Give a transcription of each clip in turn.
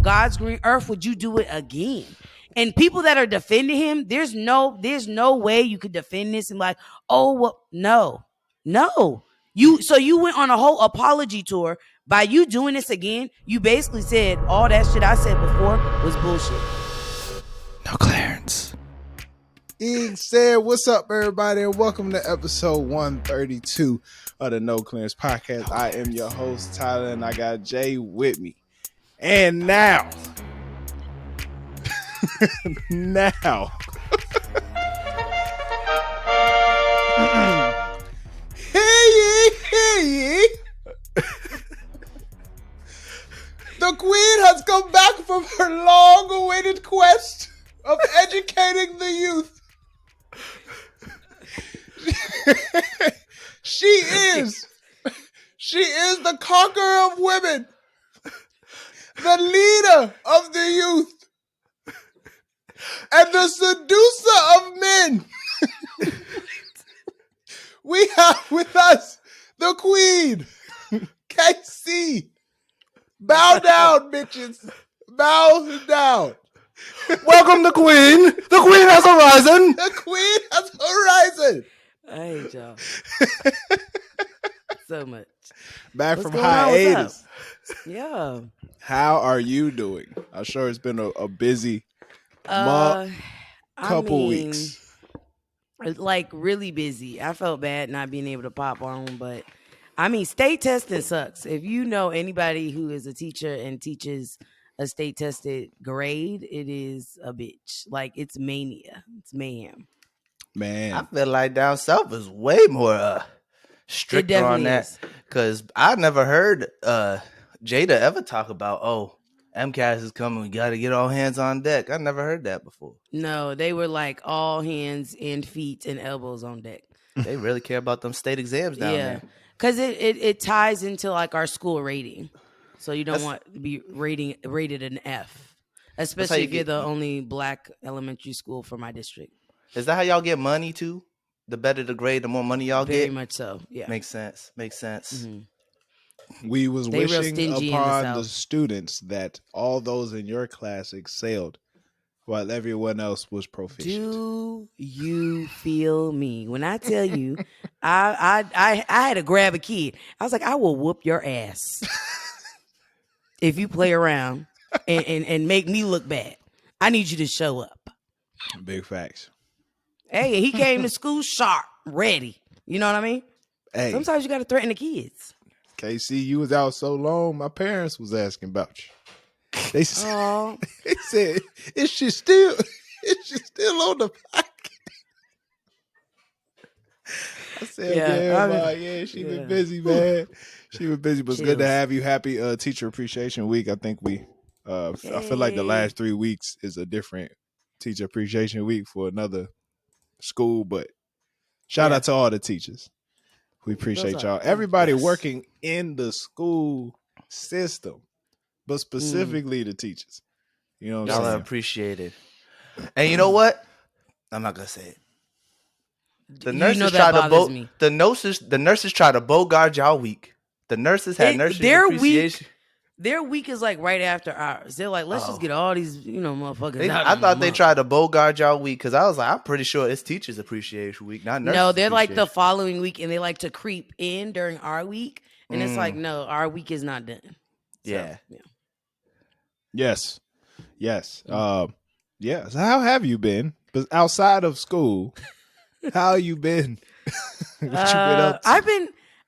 God's green earth would you do it again? And people that are defending him, there's no way you could defend this and like, oh well, no. You went on a whole apology tour. By you doing this again, you basically said all that shit I said before was bullshit. No clearance. Ing said, what's up, everybody, and welcome to episode 132 of the No Clearance Podcast. I am your host, Tyler, and I got Jay with me. And now, hear ye. The queen has come back from her long-awaited quest of educating the youth. She is the conqueror of women, the leader of the youth, and the seducer of men. We have with us the queen, KC. Bow down, bitches. Bow down. Welcome the queen. The queen has arisen. The queen has arisen. I hate y'all so much. Back What's from going on? hiatus. Yeah. How are you doing? I'm sure it's been a busy couple weeks. Like really busy. I felt bad not being able to pop on, but I mean, state testing sucks. If you know anybody who is a teacher and teaches a state tested grade, it is a bitch. Like it's mania. It's mayhem. Man, I feel like down south is way more stricter on that. Because I never heard Jada ever talk about, MCAS is coming, we got to get all hands on deck. I never heard that before. No, they were like all hands and feet and elbows on deck. They really care about them state exams down there. Because it ties into like our school rating. So you don't want to be rated an F. Especially if you're the only black elementary school for my district. Is that how y'all get money too? The better the grade, the more money y'all get? Very much so, yeah. Makes sense. Mm-hmm. we was wishing upon the students that all those in your class excelled while everyone else was proficient. Do you feel me? When I tell you, I had to grab a kid. I was like, I will whoop your ass if you play around and make me look bad. I need you to show up. Big facts. Hey, he came to school sharp, ready. You know what I mean? Hey, sometimes you got to threaten the kids. KC, you was out so long, my parents was asking about you. They said, is she still on the podcast? I said, she been busy, man. She was busy, but it's good to have you. Happy Teacher Appreciation Week. I think I feel like the last 3 weeks is a different Teacher Appreciation Week for another school, but shout out to all the teachers. We appreciate y'all. Everybody working in the school system, but specifically the teachers. You know what I'm saying? Y'all are appreciated. And you know what? I'm not gonna say it. The nurses try to bogart y'all week. The nurses had nurses appreciation. Their week is like right after ours. They're like, let's just get all these, motherfuckers out. I thought they tried to bogart y'all week because I was like, I'm pretty sure it's Teachers Appreciation Week, not nurses. No, they're like the following week, and they like to creep in during our week, and it's like, no, our week is not done. So, yeah. Yes. So how have you been? But outside of school, how you been? What you been up to?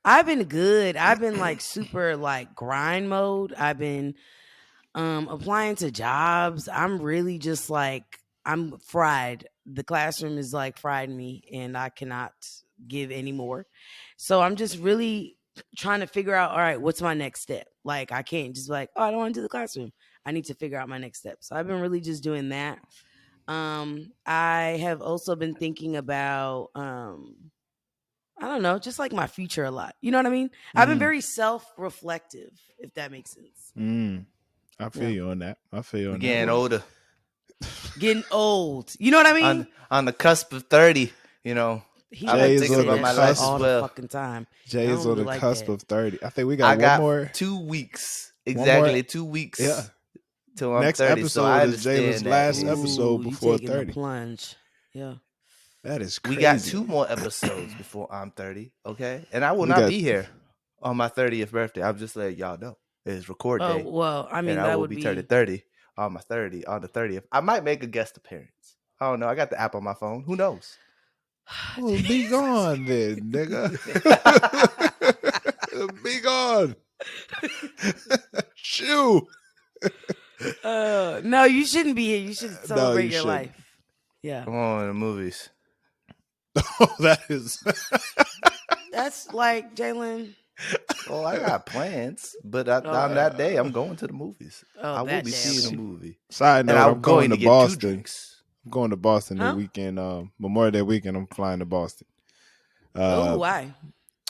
I've been good. I've been like super like grind mode. I've been applying to jobs. I'm really just like, I'm fried. The classroom is like fried me and I cannot give any more. So I'm just really trying to figure out, all right, what's my next step? Like I can't just be like, I don't want to do the classroom. I need to figure out my next step. So I've been really just doing that. I have also been thinking about I don't know, just like my future a lot. You know what I mean? I've been very self-reflective, if that makes sense. I feel you on that. Getting older. Getting old. You know what I mean? On the cusp of 30, He Jay is on my life all as well. the fucking time. Jay is on the cusp of 30. I think we got one more. 2 weeks. Exactly 2 weeks. Yeah. till I'm Next 30. So I episode is Jalen's understand that. last episode you before taking the 30. plunge. Yeah. That is We crazy. got 2 more episodes before I'm 30. Okay, and I will We not got- be here on my 30th birthday. I'm just letting y'all know it's record day. Oh well, I mean and I that will would be be turning 30 on the 30th. I might make a guest appearance. I don't know. I got the app on my phone. Who knows? Well, be gone then, nigga. Be gone. Shoo. No, you shouldn't be here. You should celebrate you your shouldn't. life. Yeah. Come on, the movies. Oh, that is. That's like Jalen. Oh, I got plans, but on that day, I'm going to the movies. I will be seeing a movie. Side and note, I'm going to get Boston. 2 drinks. I'm going to Boston the weekend. Memorial Day weekend, I'm flying to Boston. Why?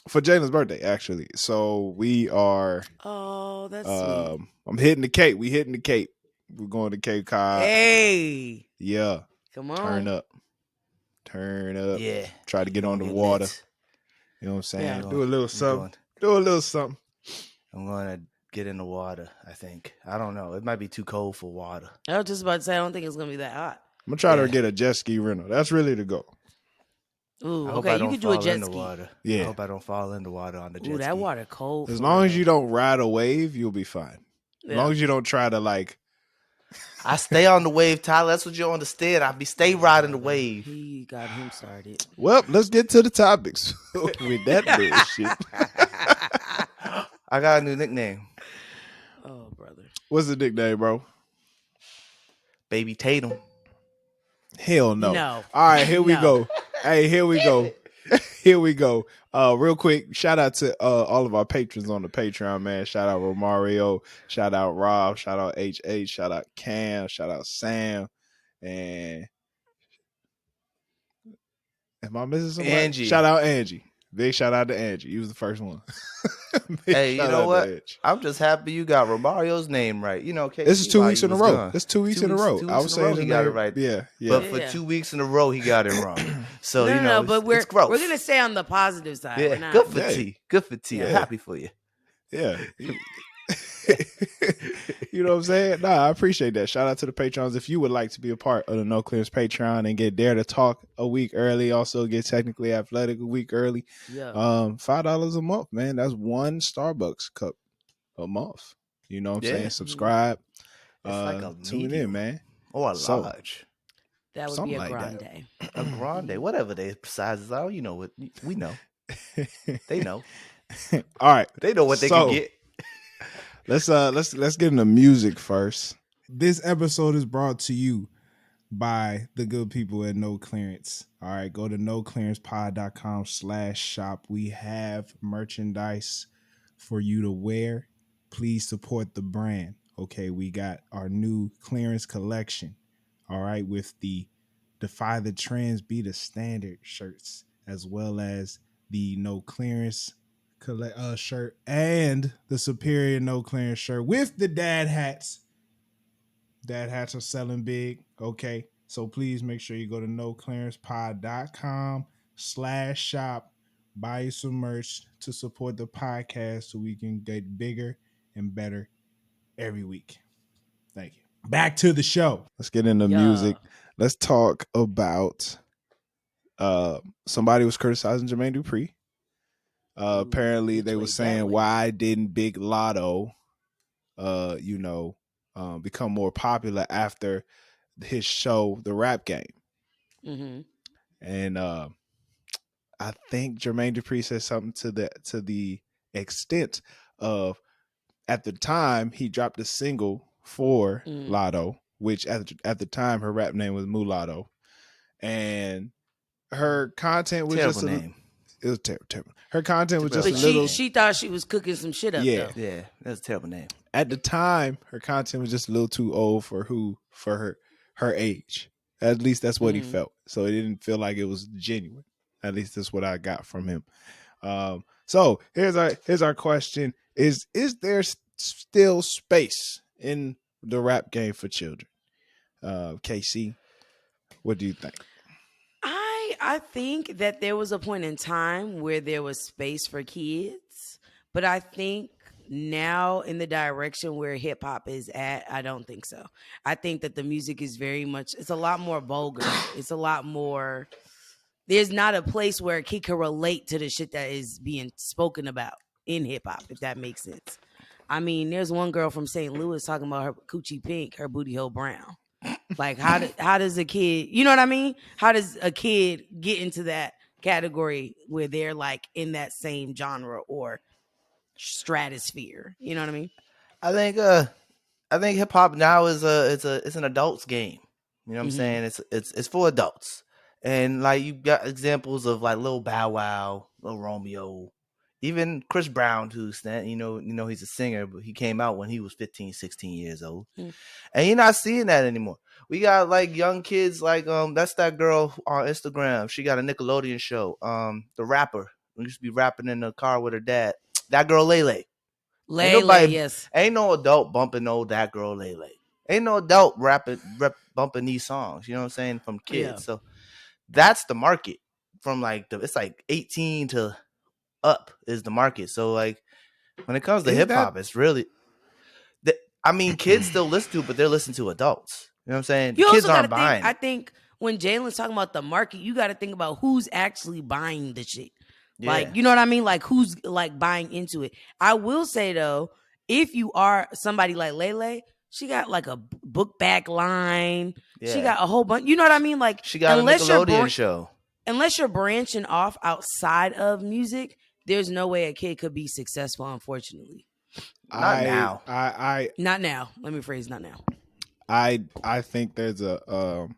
For Jalen's birthday, actually. So we are. Oh, that's sweet. I'm hitting the Cape. We hitting the Cape. We're going to Cape Cod. Hey. Yeah. Come on. Turn up. Yeah. Try to get on the water. Lit. You know what I'm saying? Yeah. Do a little something. Do a little something. I'm going to get in the water, I think. I don't know. It might be too cold for water. I was just about to say, I don't think it's going to be that hot. I'm going to try to get a jet ski rental. That's really the goal. Ooh, okay. You could do a jet ski. Water. Yeah. I hope I don't fall in the water on the jet ski. Ooh, that water cold. As long as you don't ride a wave, you'll be fine. As long as you don't try to like. I stay on the wave, Tyler. That's what you understand. I stay riding the wave. He got him started. Well, let's get to the topics with that bullshit. I got a new nickname. Oh, brother. What's the nickname, bro? Baby Tatum. Hell no. No. All right, here we go. Hey, here we go. Here we go. Real quick, shout out to all of our patrons on the Patreon, man. Shout out Romario, shout out Rob, shout out HH, shout out Cam, shout out Sam, and am I missing somebody? Angie. Shout out Angie. Big shout out to Angie. You was the first one. Hey, you know what? I'm just happy you got Romario's name right. You know, this is 2 weeks in a row. It's 2 weeks in a row. I was saying he got it right. Yeah. But for 2 weeks in a row, he got it wrong. So no, but we're growth. We're gonna stay on the positive side. Yeah, good for T. Good for T. I'm happy for you. Yeah. You know what I'm saying? Nah, I appreciate that. Shout out to the patrons. If you would like to be a part of the No Clearance Patreon and get Dare to Talk a week early, also get Technically Athletic a week early. Yeah. $5 a month, man. That's one Starbucks cup a month. You know what I'm saying? Subscribe. It's like a tune in, man. Or a large. That would be a grande. A grande, whatever their sizes are. You know what we know. They know. All right. They know what they can get. Let's get into music first. This episode is brought to you by the good people at No Clearance. All right, go to noclearancepod.com/shop. We have merchandise for you to wear. Please support the brand. Okay, we got our new clearance collection. All right, with the Defy the Trends, Be the Standard shirts, as well as the No Clearance shirt and the Superior No Clearance shirt with the dad hats. Dad hats are selling big. Okay. So please make sure you go to noclearancepod.com/shop. Buy you some merch to support the podcast so we can get bigger and better every week. Thank you. Back to the show. Let's get into music. Let's talk about somebody was criticizing Jermaine Dupri. Apparently they were saying, why didn't Big Lotto become more popular after his show The Rap Game? Mm-hmm. And I think Jermaine Dupri said something to the extent of, at the time he dropped a single for Lotto, which at the time her rap name was Mulatto, and her content was terrible just name. It was terrible. Her content was just a little. She thought she was cooking some shit up. Yeah, though. Yeah, that's a terrible name. At the time, her content was just a little too old for her age. At least that's what he felt. So it didn't feel like it was genuine. At least that's what I got from him. So here's our question: Is there still space in the rap game for children? KC, what do you think? I think that there was a point in time where there was space for kids, but I think now in the direction where hip hop is at, I don't think so. I think that the music is very much, it's a lot more vulgar. It's a lot more, there's not a place where a kid can relate to the shit that is being spoken about in hip hop, if that makes sense. I mean, there's one girl from St. Louis talking about her coochie pink, her booty hole brown. Like, how does a kid, you know what I mean? How does a kid get into that category where they're like in that same genre or stratosphere? You know what I mean? I think hip hop now is it's an adult's game. You know what I'm saying? It's for adults. And like you got examples of like Lil Bow Wow, Lil Romeo, even Chris Brown, who's that, you know he's a singer, but he came out when he was 15, 16 years old. And you're not seeing that anymore. We got like young kids like that's that girl on Instagram. She got a Nickelodeon show. The rapper who used to be rapping in the car with her dad. That girl Lele. Ain't Lele, nobody, yes. ain't no adult bumping no that girl Lele. Ain't no adult bumping these songs. You know what I'm saying, from kids. Yeah. So that's the market. From like it's like 18 to up is the market. So like when it comes to hip hop, it's really, I mean, kids still listen to it, but they're listening to adults. You know what I'm saying? The You kids also got to aren't think, buying I it. think when Jalen's talking about the market, you got to think about who's actually buying the shit. Yeah. Like, you know what I mean? Like, who's like buying into it. I will say though, if you are somebody like Lele, she got like a book bag line. Yeah. She got a whole bunch. You know what I mean? Like, She got a Nickelodeon show. Unless you're branching off outside of music, there's no way a kid could be successful, unfortunately. Not now. Not now. Let me phrase not now. I think there's a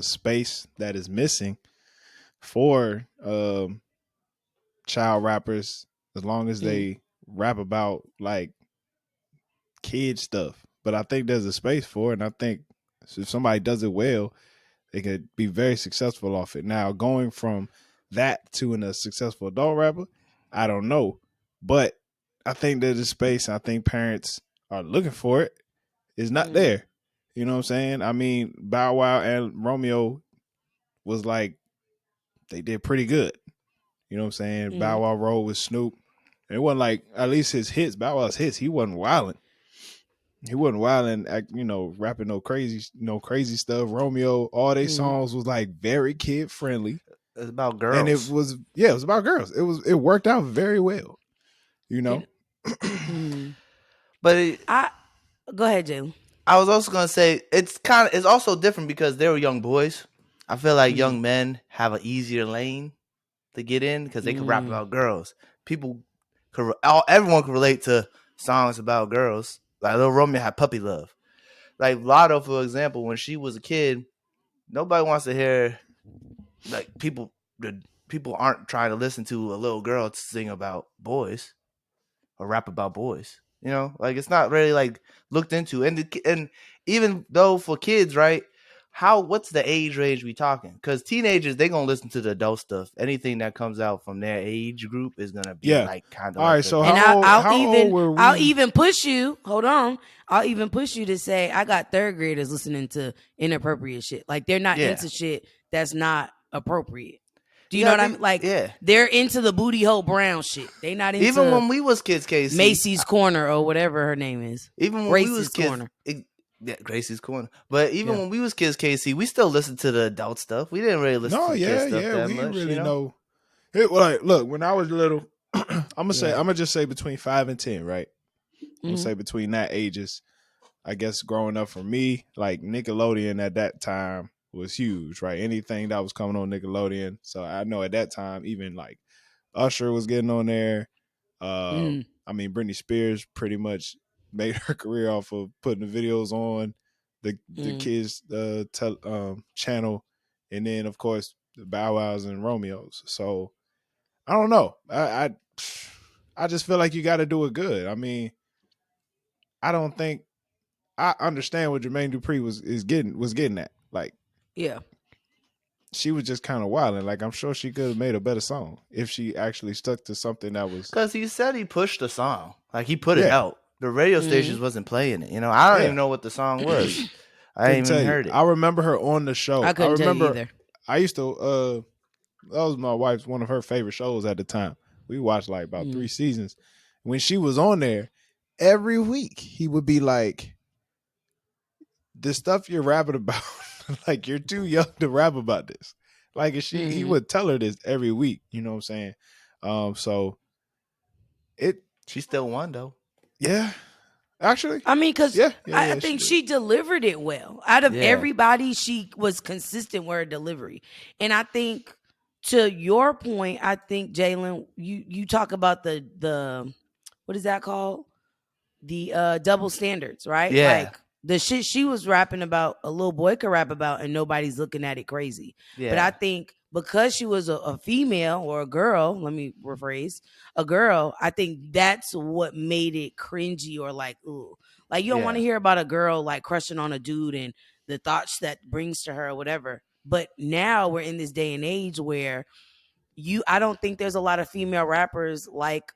space that is missing for child rappers, as long as they rap about like kid stuff. But I think there's a space for it, and I think if somebody does it well, they could be very successful off it. Now, going from that to a successful adult rapper, I don't know. But I think there's a space. I think parents are looking for it. It's not there. You know what I'm saying? I mean, Bow Wow and Romeo was like, they did pretty good. You know what I'm saying? Bow Wow rolled with Snoop. And it wasn't like, at least his hits, Bow Wow's hits, he wasn't wilding. He wasn't wilding, rapping no crazy stuff. Romeo, all their songs was like very kid friendly. It's about girls. And it was about girls. It worked out very well. You know? But go ahead, Jalen. I was also gonna say it's also different because they were young boys. I feel like young men have an easier lane to get in because they can rap about girls. Everyone can relate to songs about girls. Like Lil Romeo had Puppy Love. Like Lotto, for example, when she was a kid, nobody wants to hear, like, people aren't trying to listen to a little girl sing about boys or rap about boys. You know, like it's not really like looked into. And even though for kids, right? What's the age range we talking? Because teenagers, they gonna listen to the adult stuff. Anything that comes out from their age group is gonna be like kind of. All right, so how old were we? I'll even push you. Hold on, I'll even push you to say I got third graders listening to inappropriate shit. Like they're not into shit that's not appropriate. Do you know what I mean? Like, they're into the booty hole brown shit. They not into even when we was kids, Casey. Macy's Corner or whatever her name is. Even when we was kids, Corner. Gracie's Corner. But even when we was kids, Casey, we still listened to the adult stuff. We didn't really listen to kid stuff that we much. Really know. Like, look, when I was little, I'm gonna just say between 5 and 10, right? I'm gonna say between that ages. I guess growing up for me, like Nickelodeon at that time was huge, right? Anything that was coming on Nickelodeon. So I know at that time, even like Usher was getting on there. I mean, Britney Spears pretty much made her career off of putting the videos on the kids' channel, and then of course the Bow Wows and Romeos. So I don't know. I just feel like you got to do it good. I mean, I don't think I understand what Jermaine Dupri was getting at. Like, she was just kind of wilding. Like, I'm sure she could have made a better song if she actually stuck to something that was. Because he said he pushed the song, like he put it out. The radio stations wasn't playing it. You know, I don't even know what the song was. I ain't even heard it. I remember her on the show. I couldn't tell you either. I used to. That was my wife's one of her favorite shows at the time. We watched like about 3 seasons, when she was on there, every week he would be like, the stuff you're rapping about, like you're too young to rap about this. Like he would tell her this every week, you know what I'm saying? So she still won though. Yeah. Actually, I mean, because I think she delivered it well. Out of everybody, she was consistent with her delivery. And I think, to your point, I think, Jalen, you talk about the what is that called? The double standards, right? Yeah. Like the shit she was rapping about, a little boy could rap about, and nobody's looking at it crazy. Yeah. But I think because she was a female or a girl, let me rephrase, a girl, I think that's what made it cringy or like, ooh. Like, you don't want to hear about a girl like crushing on a dude and the thoughts that brings to her or whatever. But now we're in this day and age where I don't think there's a lot of female rappers like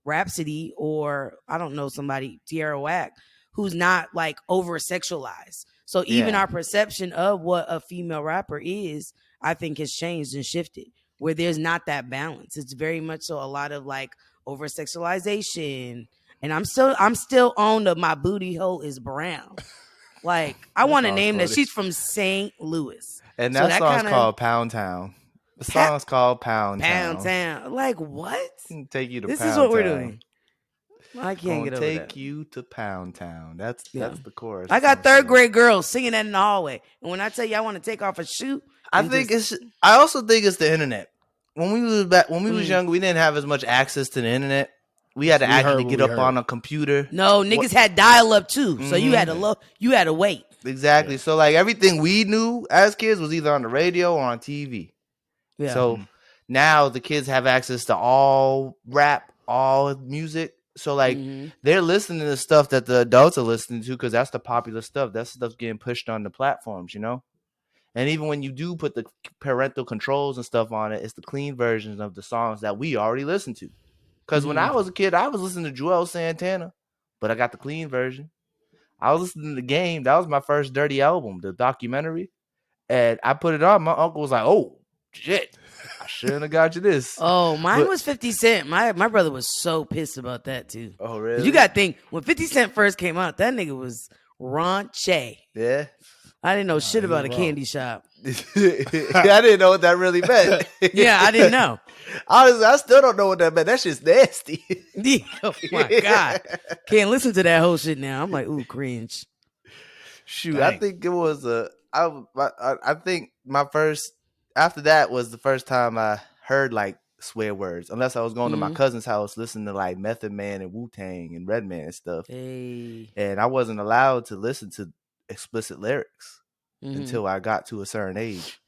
Rhapsody, or I don't know, somebody, Tierra Whack, who's not like over sexualized. So even our perception of what a female rapper is, I think, has changed and shifted, where there's not that balance. It's very much so a lot of like over sexualization. And I'm still on the my booty hole is brown. Like, I want to name that. She's from St. Louis. And that song's called Pound Town. The song's called Pound Town. Pound Town. Like, what? Take you to this Pound is what Town. We're doing. I can't get over that. Take you to Pound Town. That's the chorus. I got third grade girls singing that in the hallway. And when I tell you I want to take off a shoe, I also think it's the internet. When we was young, we didn't have as much access to the internet. We had to actually get up on a computer. No, niggas had dial up too. So you had to wait. Exactly. Yeah. So like everything we knew as kids was either on the radio or on TV. Yeah. So now the kids have access to all rap, all music. So like they're listening to the stuff that the adults are listening to because that's the popular stuff. That stuff's getting pushed on the platforms, you know? And even when you do put the parental controls and stuff on it, it's the clean versions of the songs that we already listened to. Because when I was a kid, I was listening to Joel Santana, but I got the clean version. I was listening to The Game. That was my first Dirty album, the documentary. And I put it on. My uncle was like, oh, shit. I shouldn't have got you this. Oh, mine was 50 Cent. My brother was so pissed about that, too. Oh, really? You got to think, when 50 Cent first came out, that nigga was raunchy. Yeah. I didn't know shit about a candy shop. I didn't know what that really meant. Yeah, I didn't know. Honestly, I still don't know what that meant. That shit's nasty. Oh, my God. Can't listen to that whole shit now. I'm like, ooh, cringe. Shoot, dang. I think it was I think my first, after that was the first time I heard like swear words, unless I was going to my cousin's house listening to like Method Man and Wu-Tang and Redman and stuff. Hey. And I wasn't allowed to listen to explicit lyrics until I got to a certain age.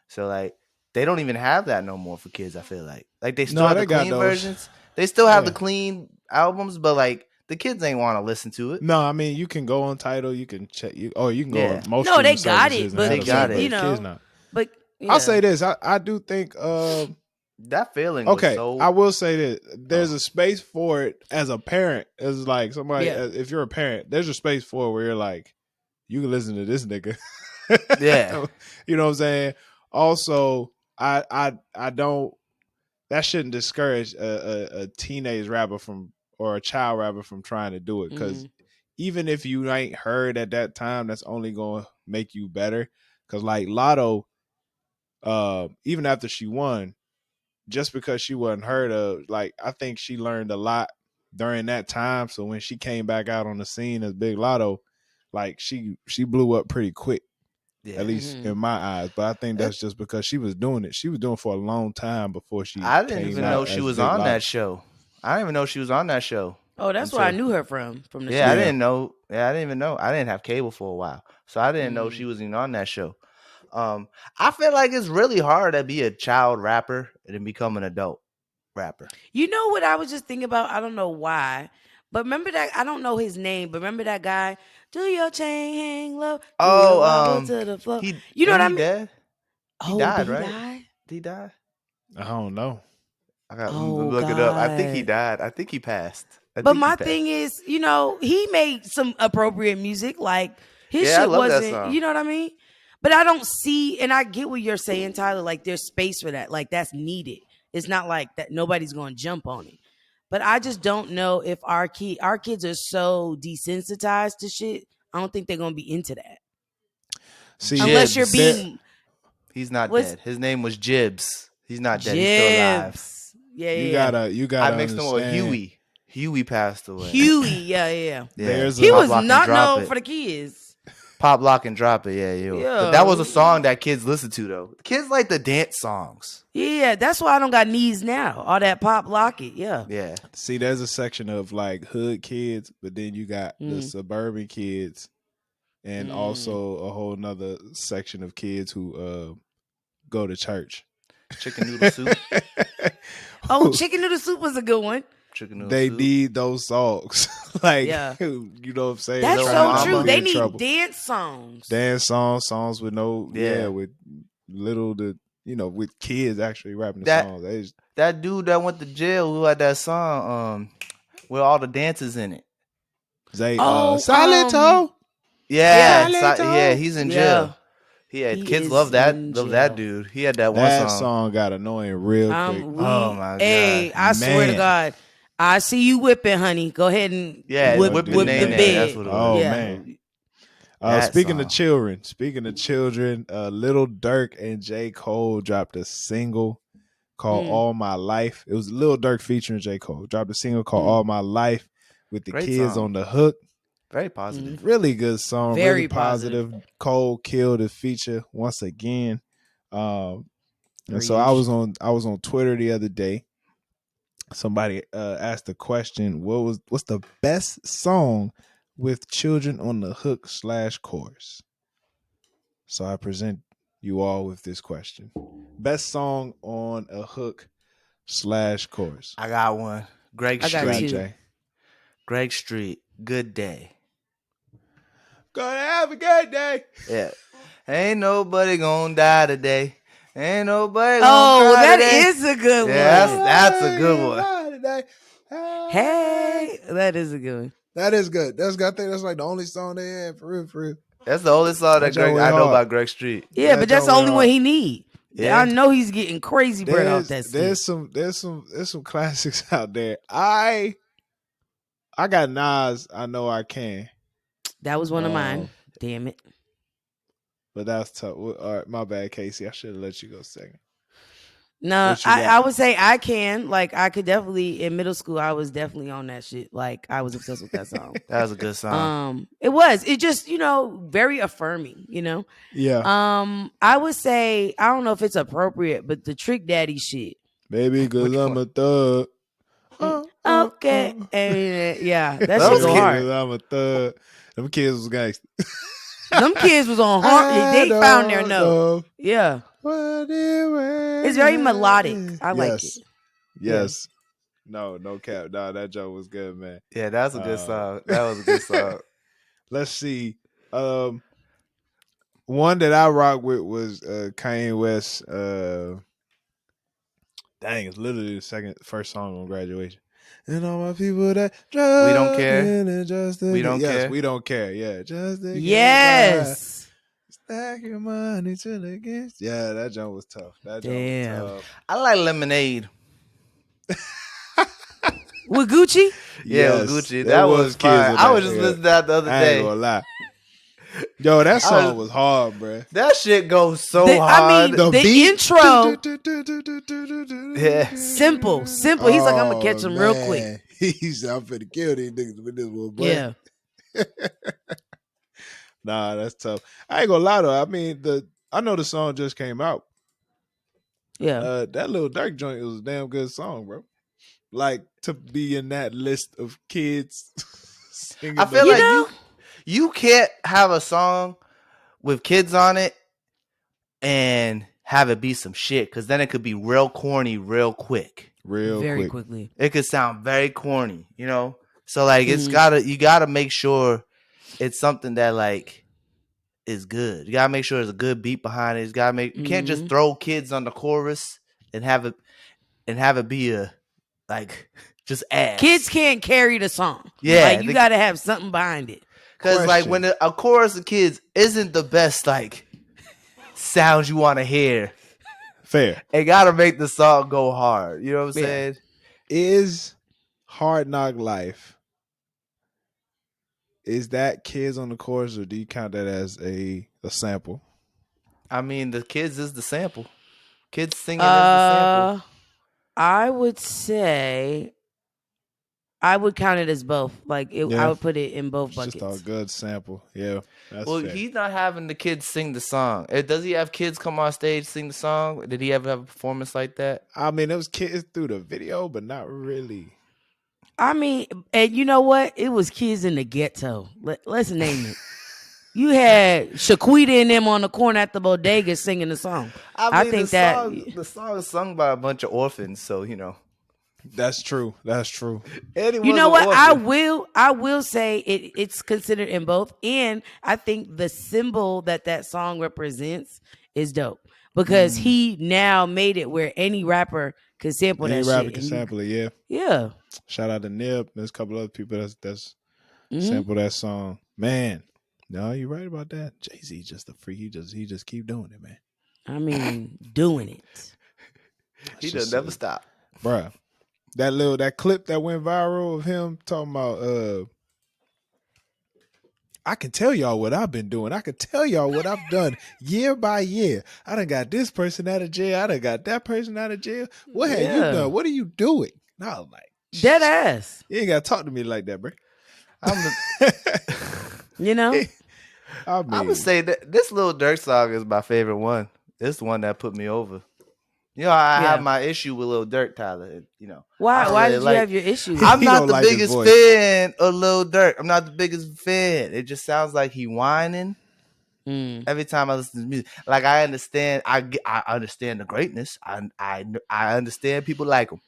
So like they don't even have that no more for kids. I feel like they still have the clean versions. They still have the clean albums, but like the kids ain't want to listen to it. No, I mean you can go on Tidal, you can check you can go on most. No, they got it, but they got it. You know, kids not. But I'll say this: I do think that feeling. Okay, was I will say that there's a space for it as a parent. As like somebody, if you're a parent, there's a space for it where you're like, you can listen to this nigga. Yeah. You know what I'm saying? Also, I don't, that shouldn't discourage a teenage rapper or a child rapper from trying to do it. Because even if you ain't heard at that time, that's only going to make you better. Because like Lotto, even after she won, just because she wasn't heard of, like, I think she learned a lot during that time. So when she came back out on the scene as Big Lotto, like she blew up pretty quick, at least in my eyes. But I think that's just because she was doing it. She was doing it for a long time before she. I didn't even know she was on that show. I didn't even know she was on that show. Oh, that's where I knew her from the show. I didn't know. Yeah, I didn't even know. I didn't have cable for a while, so I didn't know she was even on that show. I feel like it's really hard to be a child rapper and then become an adult rapper. You know what I was just thinking about? I don't know why, but remember that, I don't know his name, but remember that guy? Do your chain hang low? To the floor. You know what I mean? Dead? He died, right? Died? Did he die? I don't know. I got to look it up. I think he died. I think he passed. But my thing is, you know, he made some appropriate music. Like his shit wasn't, you know what I mean? But I don't see, and I get what you're saying, Tyler. Like there's space for that. Like that's needed. It's not like that nobody's going to jump on it. But I just don't know if our kids are so desensitized to shit. I don't think they're gonna be into that. See, unless you're being. He's not dead. His name was Jibs. He's not dead. He's still alive. Yeah, you gotta. I mixed him with Huey. Huey passed away. Huey, yeah. He was not known for the kids. Pop, lock, and drop it. Yeah. But that was a song that kids listen to though. Kids like the dance songs. Yeah, that's why I don't got knees now. All that pop, lock it. Yeah. See, there's a section of like hood kids, but then you got the suburban kids, and also a whole nother section of kids who go to church. Chicken noodle soup. Chicken noodle soup was a good one. They need those songs. Like, you know what I'm saying? That's so true. They need dance songs. Songs with with little with kids actually rapping the songs. That dude that went to jail who had that song with all the dances in it. Silento. Yeah, he's in jail. Kids love that dude. He had that one song. That song got annoying real quick. Oh my god! Hey, I swear to God, I see you whipping, honey. Go ahead and whip the bed. That's what it was. Man. Speaking of children, Lil Durk and J. Cole dropped a single called All My Life. It was Lil Durk featuring J. Cole. Dropped a single called All My Life with the kids on the hook. Very positive. Really good song. Very positive. Cole killed his feature once again. And so I was on Twitter the other day. Somebody asked the question, what's the best song with children on the hook / chorus? So I present you all with this question. Best song on a hook / chorus. I got one. Greg Street. Good Day. Gonna have a good day. Yeah. Ain't nobody gonna die today. Ain't nobody gonna cry today. Is a good one. Yeah, that's a good one. Hey, that is a good one. That is good. I think that's like the only song they had for real. That's the only song that I know about Greg Street. Yeah, but that's the only one he need. Yeah. I know he's getting crazy bread off that stuff. There's some classics out there. I got Nas. I know I can. That was one of mine. Damn it. But that's tough. All right, my bad, Casey. I should have let you go second. No, I would say I can. Like, I could definitely, in middle school, I was definitely on that shit. Like, I was obsessed with that song. That was a good song. It was. It just, very affirming, Yeah. I would say, I don't know if it's appropriate, but the Trick Daddy shit. Baby, because I'm a thug. Okay. Yeah, that shit go hard. I'm a thug. Them kids was gangster. Them kids was on hard. They found their note. Yeah. It's very melodic. I like it. Yes. No cap. No, that joke was good, man. Yeah, that's a good song. That was a good song. Let's see. One that I rock with was Kanye West. Dang, it's literally the first song on Graduation. And all my people that we don't care. We don't care. We don't care. Yeah, just yes. Stack your money till it gets. Yeah, that jump was tough. Damn. Was tough. I like Lemonade. With Gucci? Yeah, with Gucci. That was fire. I was just listening to that the other day. I ain't gonna lie. Yo, that song was hard, bro. That shit goes so hard. I mean, the intro. Yeah. Simple. He's like, I'm gonna catch him real quick. He's I'm finna kill these niggas with this one, boy. Yeah. Nah, that's tough. I ain't gonna lie though. I mean, I know the song just came out. Yeah. That Lil Durk joint was a damn good song, bro. Like, to be in that list of kids singing. I feel like you can't have a song with kids on it and have it be some shit, because then it could be real corny real quick. Very quickly. It could sound very corny, So like you gotta make sure it's something that like is good. You gotta make sure there's a good beat behind it. You can't just throw kids on the chorus and have it be a like just ass. Kids can't carry the song. Yeah. Like, you gotta have something behind it. Because like when a chorus of kids isn't the best like sounds you want to hear, fair. It gotta make the song go hard. You know what I'm saying? Is Hard Knock Life. Is that kids on the chorus, or do you count that as a sample? I mean, the kids is the sample. Kids singing is the sample. I would say I would count it as both. Like I would put it in both buckets. Just a good sample. Yeah. That's fair. He's not having the kids sing the song. Does he have kids come on stage sing the song? Did he ever have a performance like that? I mean, it was kids through the video, but not really. I mean, and you know what? It was kids in the ghetto. Let's name it. You had Shaquita and them on the corner at the bodega singing the song. I mean, think the song is sung by a bunch of orphans, so you know. That's true. You know what? I will say it's considered in both, and I think the symbol that song represents is dope because he now made it where any rapper can sample that shit. Any rapper can sample it, yeah. Yeah. Shout out to Nip. There's a couple other people that's sample that song. Man, no, you're right about that. Jay-Z just a freak. He just keep doing it, man. I mean, doing it. He does never stop, bruh. That clip that went viral of him talking about I can tell y'all what I've been doing. I can tell y'all what I've done year by year. I done got this person out of jail. I done got that person out of jail. What have you done? What are you doing? And I was like, dead ass. You ain't gotta talk to me like that, bro. You know? I would say that this Lil Durk song is my favorite one. It's the one that put me over. You know, I have my issue with Lil Durk, Tyler. You know, why did you have your issue? I'm not the biggest fan of Lil Durk. I'm not the biggest fan. It just sounds like he whining every time I listen to his music. Like I understand, I understand the greatness. I understand people like him.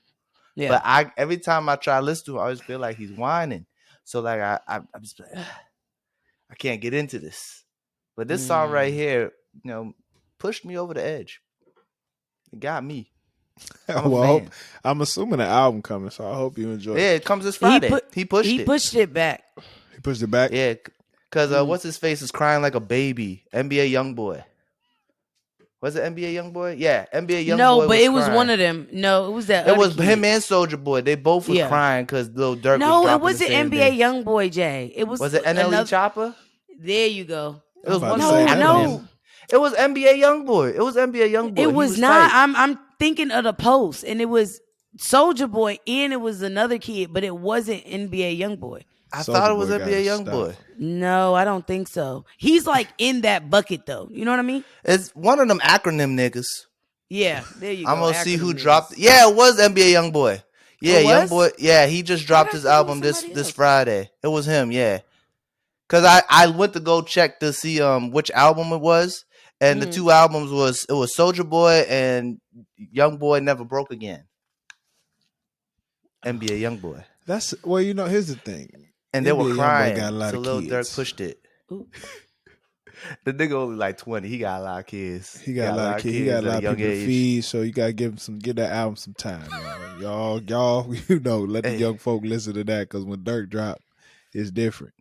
Yeah. But every time I try to listen to him, I always feel like he's whining. So like I'm just like, I can't get into this. But this song right here, you know, pushed me over the edge. It got me. I'm assuming an album coming, so I hope you enjoy it. Yeah, it comes this Friday. He pushed it. He pushed it back. He pushed it back? Yeah, because what's his face is crying like a baby. NBA Youngboy. Was it NBA Youngboy? Yeah, NBA Youngboy. No, but it was one of them. No, it was that. It was him and Soulja Boy. They both was crying because Lil Durk. No, it wasn't NBA Youngboy, Jay. It was. Was it NLE Chopper? There you go. It was one. No. It was NBA Youngboy. It was NBA Youngboy. It was not. I'm thinking of the post, and it was Soulja Boy, and it was another kid, but it wasn't NBA Youngboy. I thought it was NBA Youngboy. No, I don't think so. He's like in that bucket though. You know what I mean? It's one of them acronym niggas. Yeah, there you go. I'm gonna see who dropped. Yeah, it was NBA Youngboy. Yeah, Youngboy. Yeah, he just dropped his album this Friday. It was him. Yeah, because I went to go check to see which album it was. And the two albums was Soulja Boy and Youngboy Never Broke Again. NBA Youngboy. That's you know. Here's the thing. And they were crying. So Lil Durk pushed it. The nigga only like 20. He got a lot of kids. He got a lot of kids. He got a lot of people to feed. So you gotta give that album some time, y'all. Y'all, you know, let the young folk listen to that because when Durk drop, it's different.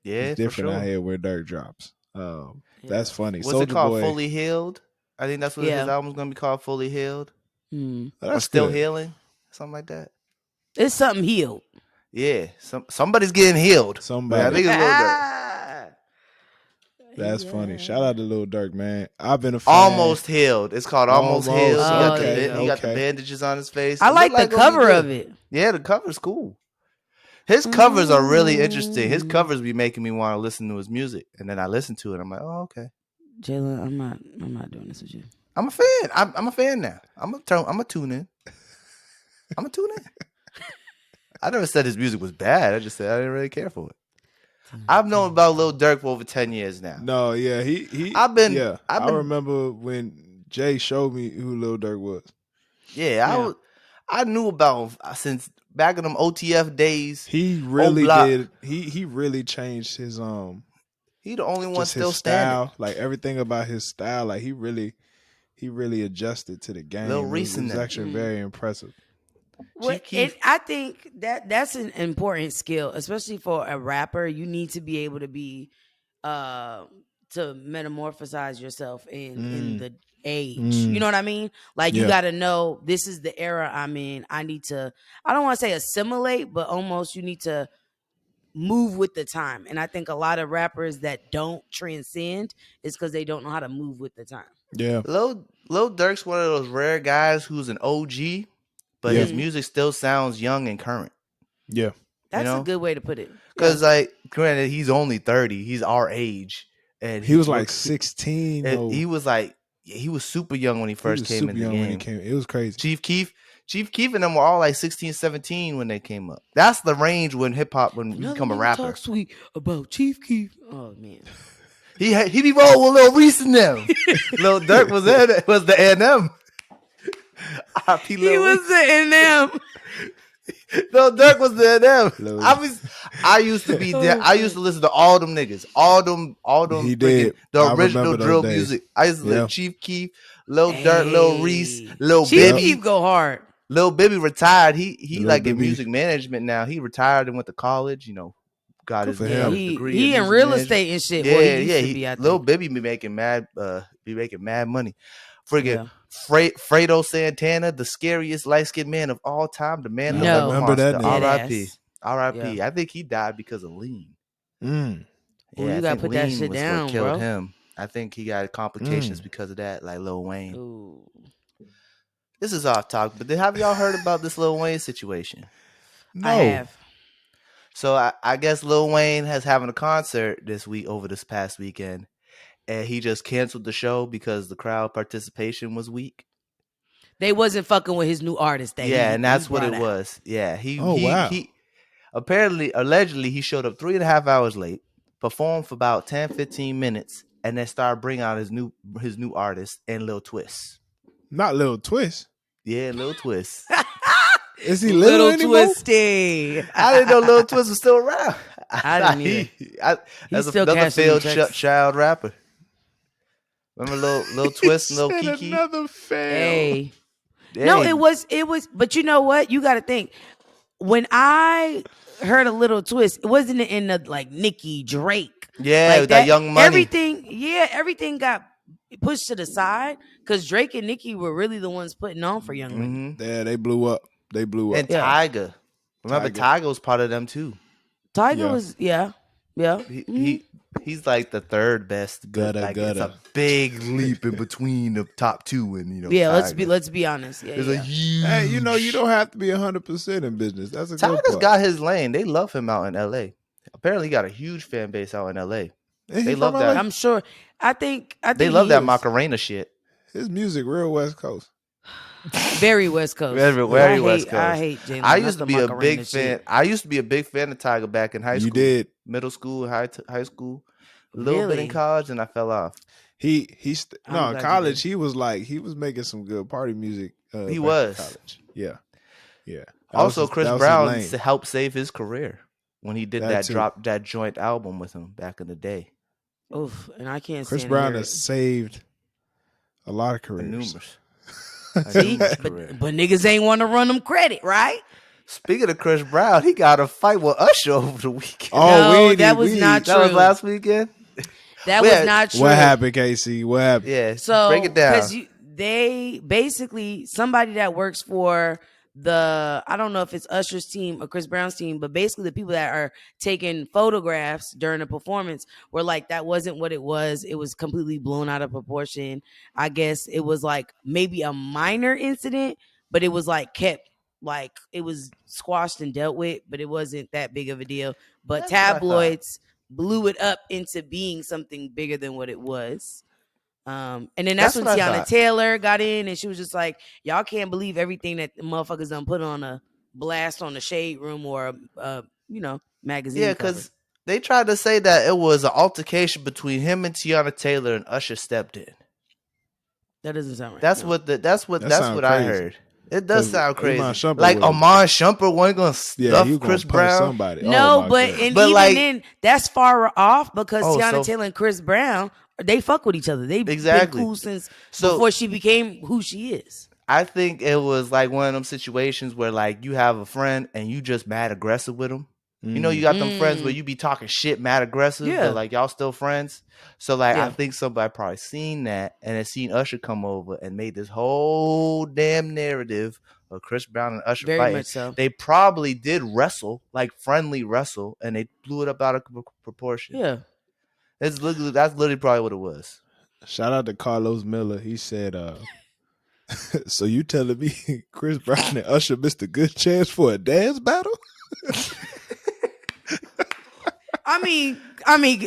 Yeah, it's different out here where Durk drops. That's funny. What's it called? Fully Healed? I think that's what his album's gonna be called. Fully Healed. Or Still Healing, something like that. It's something healed. Yeah, somebody's getting healed. Somebody. I think it's Lil Durk. That's funny. Shout out to Lil Durk, man. I've been a fan. Almost Healed. It's called Almost Healed. He got the bandages on his face. I like the cover of it. Yeah, the cover's cool. His covers are really interesting. His covers be making me want to listen to his music, and then I listen to it. I'm like, oh, okay. Jalen, I'm not doing this with you. I'm a fan. I'm a fan now. I'm a tune in. I'm a tune in. I never said his music was bad. I just said I didn't really care for it. I've known about Lil Durk for over 10 years now. No, yeah, I remember when Jay showed me who Lil Durk was. Yeah, I knew about him since back in them OTF days. He really did. He really changed his He the only one still standing. Like everything about his style, like he really adjusted to the game. Lil Reese it was actually very impressive. Well, I think that's an important skill, especially for a rapper. You need to be able to be to metamorphosize yourself in the age. You know what I mean? Like you got to know this is the era I'm in. I need to. I don't want to say assimilate, but almost you need to move with the time. And I think a lot of rappers that don't transcend is because they don't know how to move with the time. Yeah. Lil Durk's one of those rare guys who's an OG, but his music still sounds young and current. Yeah. That's a good way to put it. Because, like, granted, he's only 30. He's our age. And he was like 16. He was like, he was super young when he first came in the game. It was crazy. Chief Keef and them were all like 16, 17 when they came up. That's the range when hip-hop, when you become a rapper. Talk sweet about Chief Keef. Oh, man. He be rolling with Lil Reese in them. Lil Durk was the A&M. He was the A&M. Lil Durk was the A&M. I used to be there. I used to listen to all them niggas. All them the original drill music. I used to listen to Chief Keef, Lil Durk, Lil Reese, Lil Bibby. Chief Keef go hard. Lil Bibby retired. He like in music management now. He retired and went to college, got his degree. He in real estate and shit. Lil Bibby be making mad money. Friggin' Fredo Santana, the scariest light-skinned man of all time, the man no. Remember that R.I.P. R.I.P. I think he died because of lean. Yeah, you gotta put that shit down, killed bro. him. I think he got complications because of that, like Lil Wayne. Ooh. This is off topic, but have y'all heard about this Lil Wayne situation? No. I have. So I guess Lil Wayne has having a concert over this past weekend, and he just canceled the show because the crowd participation was weak. They wasn't fucking with his new artist. And that's what it was. Yeah, he allegedly he showed up 3.5 hours late, performed for about 10-15 minutes, and then started bringing out his new artist and Lil Twist. Not Lil Twist. Yeah, Lil Twist. Is he Little Twisty? I didn't know Lil Twist was still around. I didn't either. That's another failed child rapper. Remember Lil Twist and Lil Kiki? Another fail. Hey. No, it was. But you know what? You got to think. When I heard a Little Twist, it wasn't in the like Nicki Drake. Yeah, like that Young Money. Everything got pushed to the side because Drake and Nicki were really the ones putting on for Young Money. Yeah, they blew up. And Tyga. Remember, Tyga was part of them too. Tyga was, yeah. He's like the third best. It's a big leap in between the top two, and Tyga. let's be honest. Yeah, a huge. Hey, you don't have to be 100% in business. That's a good Tyga's got his lane. They love him out in L.A. Apparently, he got a huge fan base out in L.A. They love that. I'm sure. I think they love that Macarena shit. His music real West Coast. Very West Coast. Very West Coast. I hate Jalen. I used to be a big fan. I used to be a big fan of Tyga back in high school. You did. Middle school, high school, a little bit in college, and I fell off. In college he was making some good party music. He was. College. Yeah. Also, Chris Brown helped save his career when he did that joint album with him back in the day. Oof, and I can't. Chris Brown has saved a lot of careers. Numerous. See, but niggas ain't want to run them credit, right? Speaking of Chris Brown, he got a fight with Usher over the weekend. That was not true. That was last weekend. That was not true. What happened, Casey? What happened? Yeah, so break it down. Because they basically somebody that works for I don't know if it's Usher's team or Chris Brown's team, but basically the people that are taking photographs during the performance were like, that wasn't what it was. It was completely blown out of proportion. I guess it was like maybe a minor incident, but it was like kept, like it was squashed and dealt with, but it wasn't that big of a deal. But tabloids blew it up into being something bigger than what it was. And then that's when Tiana Taylor got in, and she was just like, y'all can't believe everything that the motherfuckers done put on a blast on the Shade Room or magazine. Yeah, because they tried to say that it was an altercation between him and Tiana Taylor, and Usher stepped in. That doesn't sound right. That's what I heard. It does sound crazy. Like Amon Shumpert wasn't gonna stuff Chris Brown. Somebody. No, then that's far off because Tiana Taylor and Chris Brown, they fuck with each other. They've been cool since before she became who she is. I think it was like one of them situations where like you have a friend and you just mad aggressive with him. You know, you got them friends where you be talking shit, mad aggressive, but like y'all still friends. So like, I think somebody probably seen that and then seen Usher come over and made this whole damn narrative of Chris Brown and Usher Very fighting. much so. They probably did wrestle, like friendly wrestle, and they blew it up out of proportion. Yeah, that's literally probably what it was. Shout out to Carlos Miller. He said, "So you telling me Chris Brown and Usher missed a good chance for a dance battle?" I mean,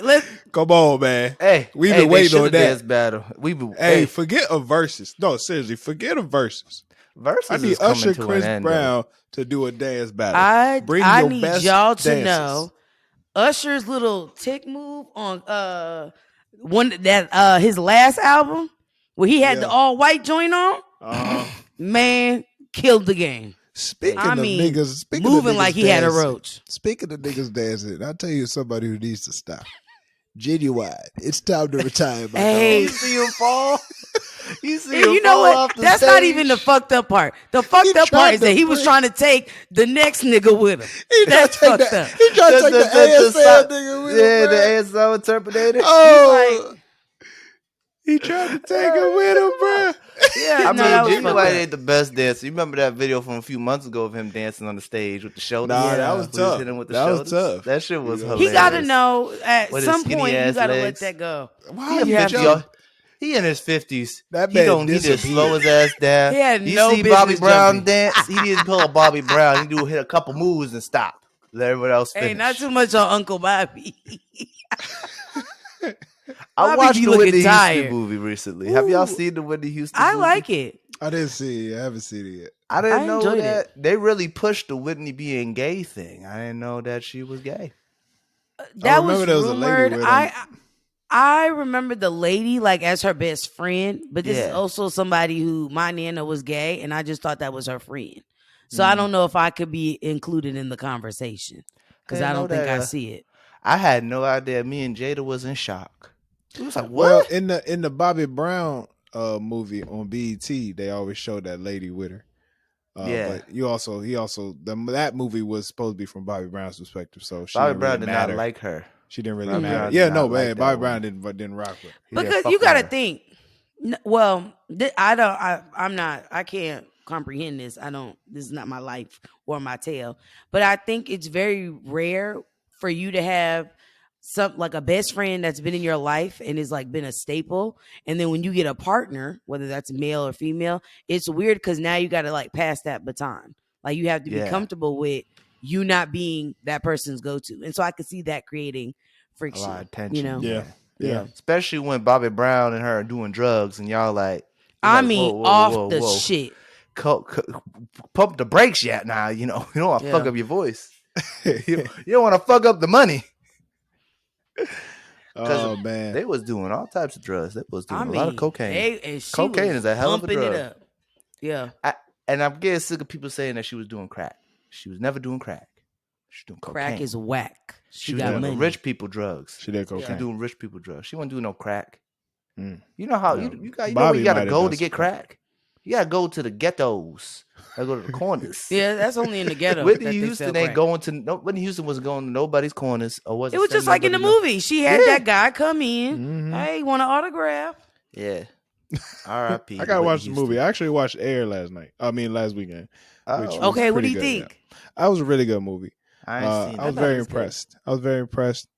let's come on, man. Hey, we've been waiting on that dance battle. Forget a versus. No, seriously, forget a versus. Versus I need is Usher, to Chris an end, Brown to do a dance battle. I need y'all to dances. know Usher's little tick move on one that his last album where he had the all white joint on. Man, killed the game. Speaking of niggas moving like he dancing, had a roach. Speaking of niggas dancing, I'll tell you somebody who needs to stop. Genuine. It's time to retire, my dog. You see him fall? You see him you know fall what? off the That's stage? not even the fucked up part. The fucked up part is that he was trying to take the next nigga with him. That's fucked up. He tried to take the ASL nigga with him. Yeah, the ASL interpreter. Oh, he tried to take him with him, bro. Yeah, I mean, Genuine ain't the best dancer. You remember that video from a few months ago of him dancing on the stage with the shoulders? Nah, that was tough. Hitting with the that shoulders. was tough. That shit was hilarious. He got to know at with some point you got to let legs. that go. Why He in his 50s. That man he just slow his ass down. He had you no see Bobby Brown jumping. dance? He didn't pull a Bobby Brown. He do hit a couple moves and stop. Let everyone else finish. Hey, not too much on Uncle Bobby. I watched the Whitney Houston movie recently. Ooh. Have y'all seen the Whitney Houston movie? I like it. I didn't see it. I haven't seen it yet. I didn't know that they really pushed the Whitney being gay thing. I didn't know that she was gay. That was rumored. I remember the lady like as her best friend, but this is also somebody who my Nana was gay, and I just thought that was her friend. So I don't know if I could be included in the conversation because I don't think I see it. I had no idea. Me and Jada was in shock. It was like, what? Well, in the Bobby Brown movie on BET, they always show that lady with her. But that movie was supposed to be from Bobby Brown's perspective, so Bobby Brown did not like her. She didn't really matter. Yeah, no, man. Bobby Brown didn't rock with her. Because you got to think. Well, I can't comprehend this. This is not my life or my tale. But I think it's very rare for you to have like a best friend that's been in your life and is like been a staple. And then when you get a partner, whether that's male or female, it's weird because now you got to like pass that baton. Like you have to be comfortable with you not being that person's go-to. And so I could see that creating friction. A lot of tension. You know? Yeah. Especially when Bobby Brown and her are doing drugs and y'all like, off the shit. Pump the brakes yet now, you don't want to fuck up your voice. you don't want to fuck up the money. Oh man. They was doing all types of drugs. They was doing a lot of cocaine. Cocaine is a hell of a drug. It up. Yeah. And I'm getting sick of people saying that she was doing crack. She was never doing crack. She's doing cocaine. Crack is whack. She was doing rich people drugs. She did cocaine. She doing rich people drugs. She wasn't doing no crack. You know how you know where you gotta go to get crack? You gotta go to the ghettos. I go to the corners. Yeah, that's only in the ghetto. Whitney Houston ain't going to Whitney Houston wasn't going to nobody's corners or was it? It was just like in the movie. She had that guy come in. Mm-hmm. Hey, want an autograph? Yeah. R.I.P. I gotta watch the movie. I actually watched Air last weekend. Okay, what do you think? That was a really good movie. I was very impressed. I was very impressed.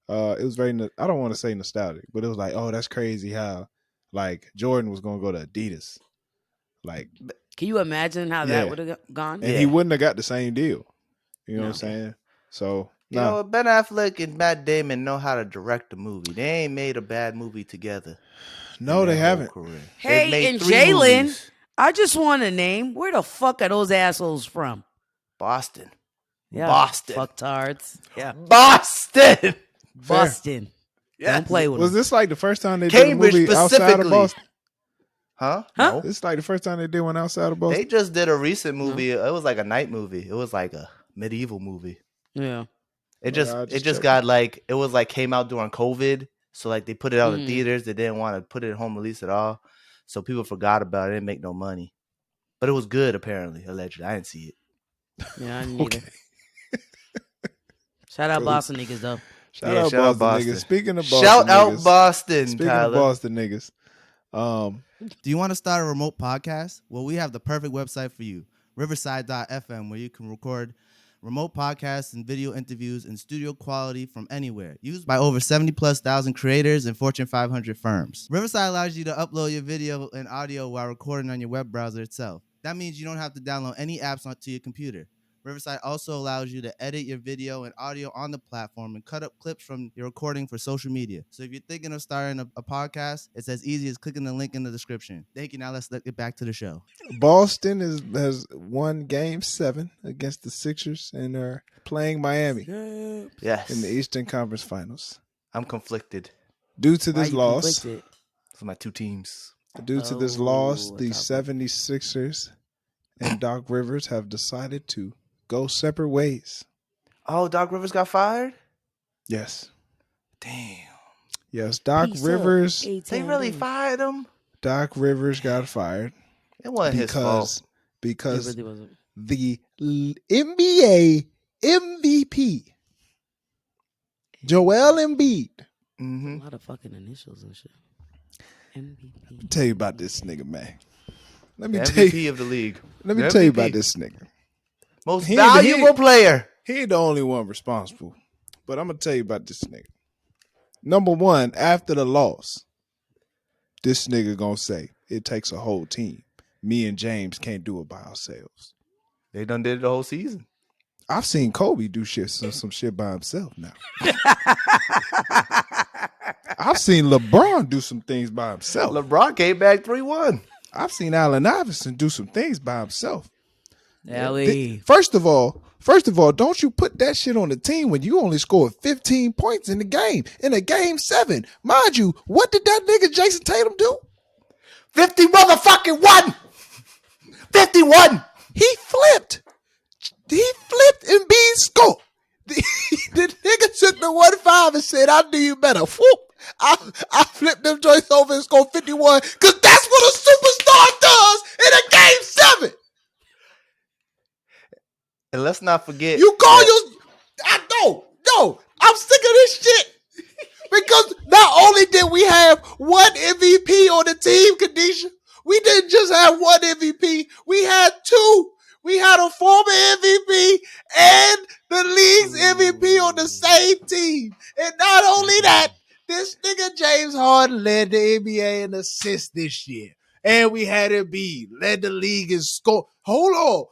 It was very. I don't want to say nostalgic, but it was like, oh, that's crazy how like Jordan was gonna go to Adidas. Like, can you imagine how that would have gone? And he wouldn't have got the same deal. You know what I'm saying? So you know, Ben Affleck and Matt Damon know how to direct a movie. They ain't made a bad movie together. No, they haven't. Hey, and Jalen, I just want to name, where the fuck are those assholes from? Boston. Yeah, Boston. Fucktards. Yeah. Boston. Boston. Yeah. Don't play with Was them. this like the first time they did a movie outside of Boston? Huh? No. This is like the first time they did one outside of Boston. They just did a recent movie. It was like a night movie. It was like a medieval movie. Yeah. It just got like, it was like came out during COVID. So like they put it out in theaters. They didn't want to put it in home release at all. So people forgot about it. It didn't make no money. But it was good apparently, allegedly. I didn't see it. Yeah, I didn't either. Shout out Boston niggas though. Shout out Boston niggas. Speaking of Boston shout niggas, out Boston. Speaking Tyler. of Boston niggas, do you want to start a remote podcast? Well, we have the perfect website for you, Riverside.fm, where you can record remote podcasts and video interviews in studio quality from anywhere, used by over 70,000+ creators and Fortune 500 firms. Riverside allows you to upload your video and audio while recording on your web browser itself. That means you don't have to download any apps onto your computer. Riverside also allows you to edit your video and audio on the platform and cut up clips from your recording for social media. So if you're thinking of starting a podcast, it's as easy as clicking the link in the description. Thank you. Now let's get back to the show. Boston has won Game 7 against the Sixers and are playing Miami. Yes. In the Eastern Conference Finals. I'm conflicted. Due to this loss. Those are my two teams. Due to this loss, the 76ers and Doc Rivers have decided to go separate ways. Oh, Doc Rivers got fired? Yes. Damn. Yes, Doc Rivers. They really fired him? Doc Rivers got fired. It wasn't his fault. Because the NBA MVP, Joel Embiid. A lot of fucking initials and shit. MVP. Let me tell you about this nigga, man. Let me MVP of the league. Let me tell you about this nigga. Most valuable player. He ain't the only one responsible. But I'm going to tell you about this nigga. Number one, after the loss, this nigga going to say, it takes a whole team. Me and James can't do it by ourselves. They done did it the whole season. I've seen Kobe do some shit by himself now. I've seen LeBron do some things by himself. LeBron came back 3-1. I've seen Allen Iverson do some things by himself. Ellie. First of all, don't you put that shit on the team when you only scored 15 points in the game, in a game 7. Mind you, what did that nigga Jason Tatum do? 50 motherfucking 1. 51. He flipped Embiid's score. The nigga took the 1-5 and said, I'll do you better. Whoop. I flipped them joints over and scored 51 because that's what a superstar does in a game 7. And let's not forget. You call I'm sick of this shit. Because not only did we have one MVP on the team, Kadisha, we didn't just have one MVP. We had two. We had a former MVP and the league's MVP on the same team. And not only that, this nigga James Harden led the NBA in assists this year. And we had Embiid led the league in score. Hold on.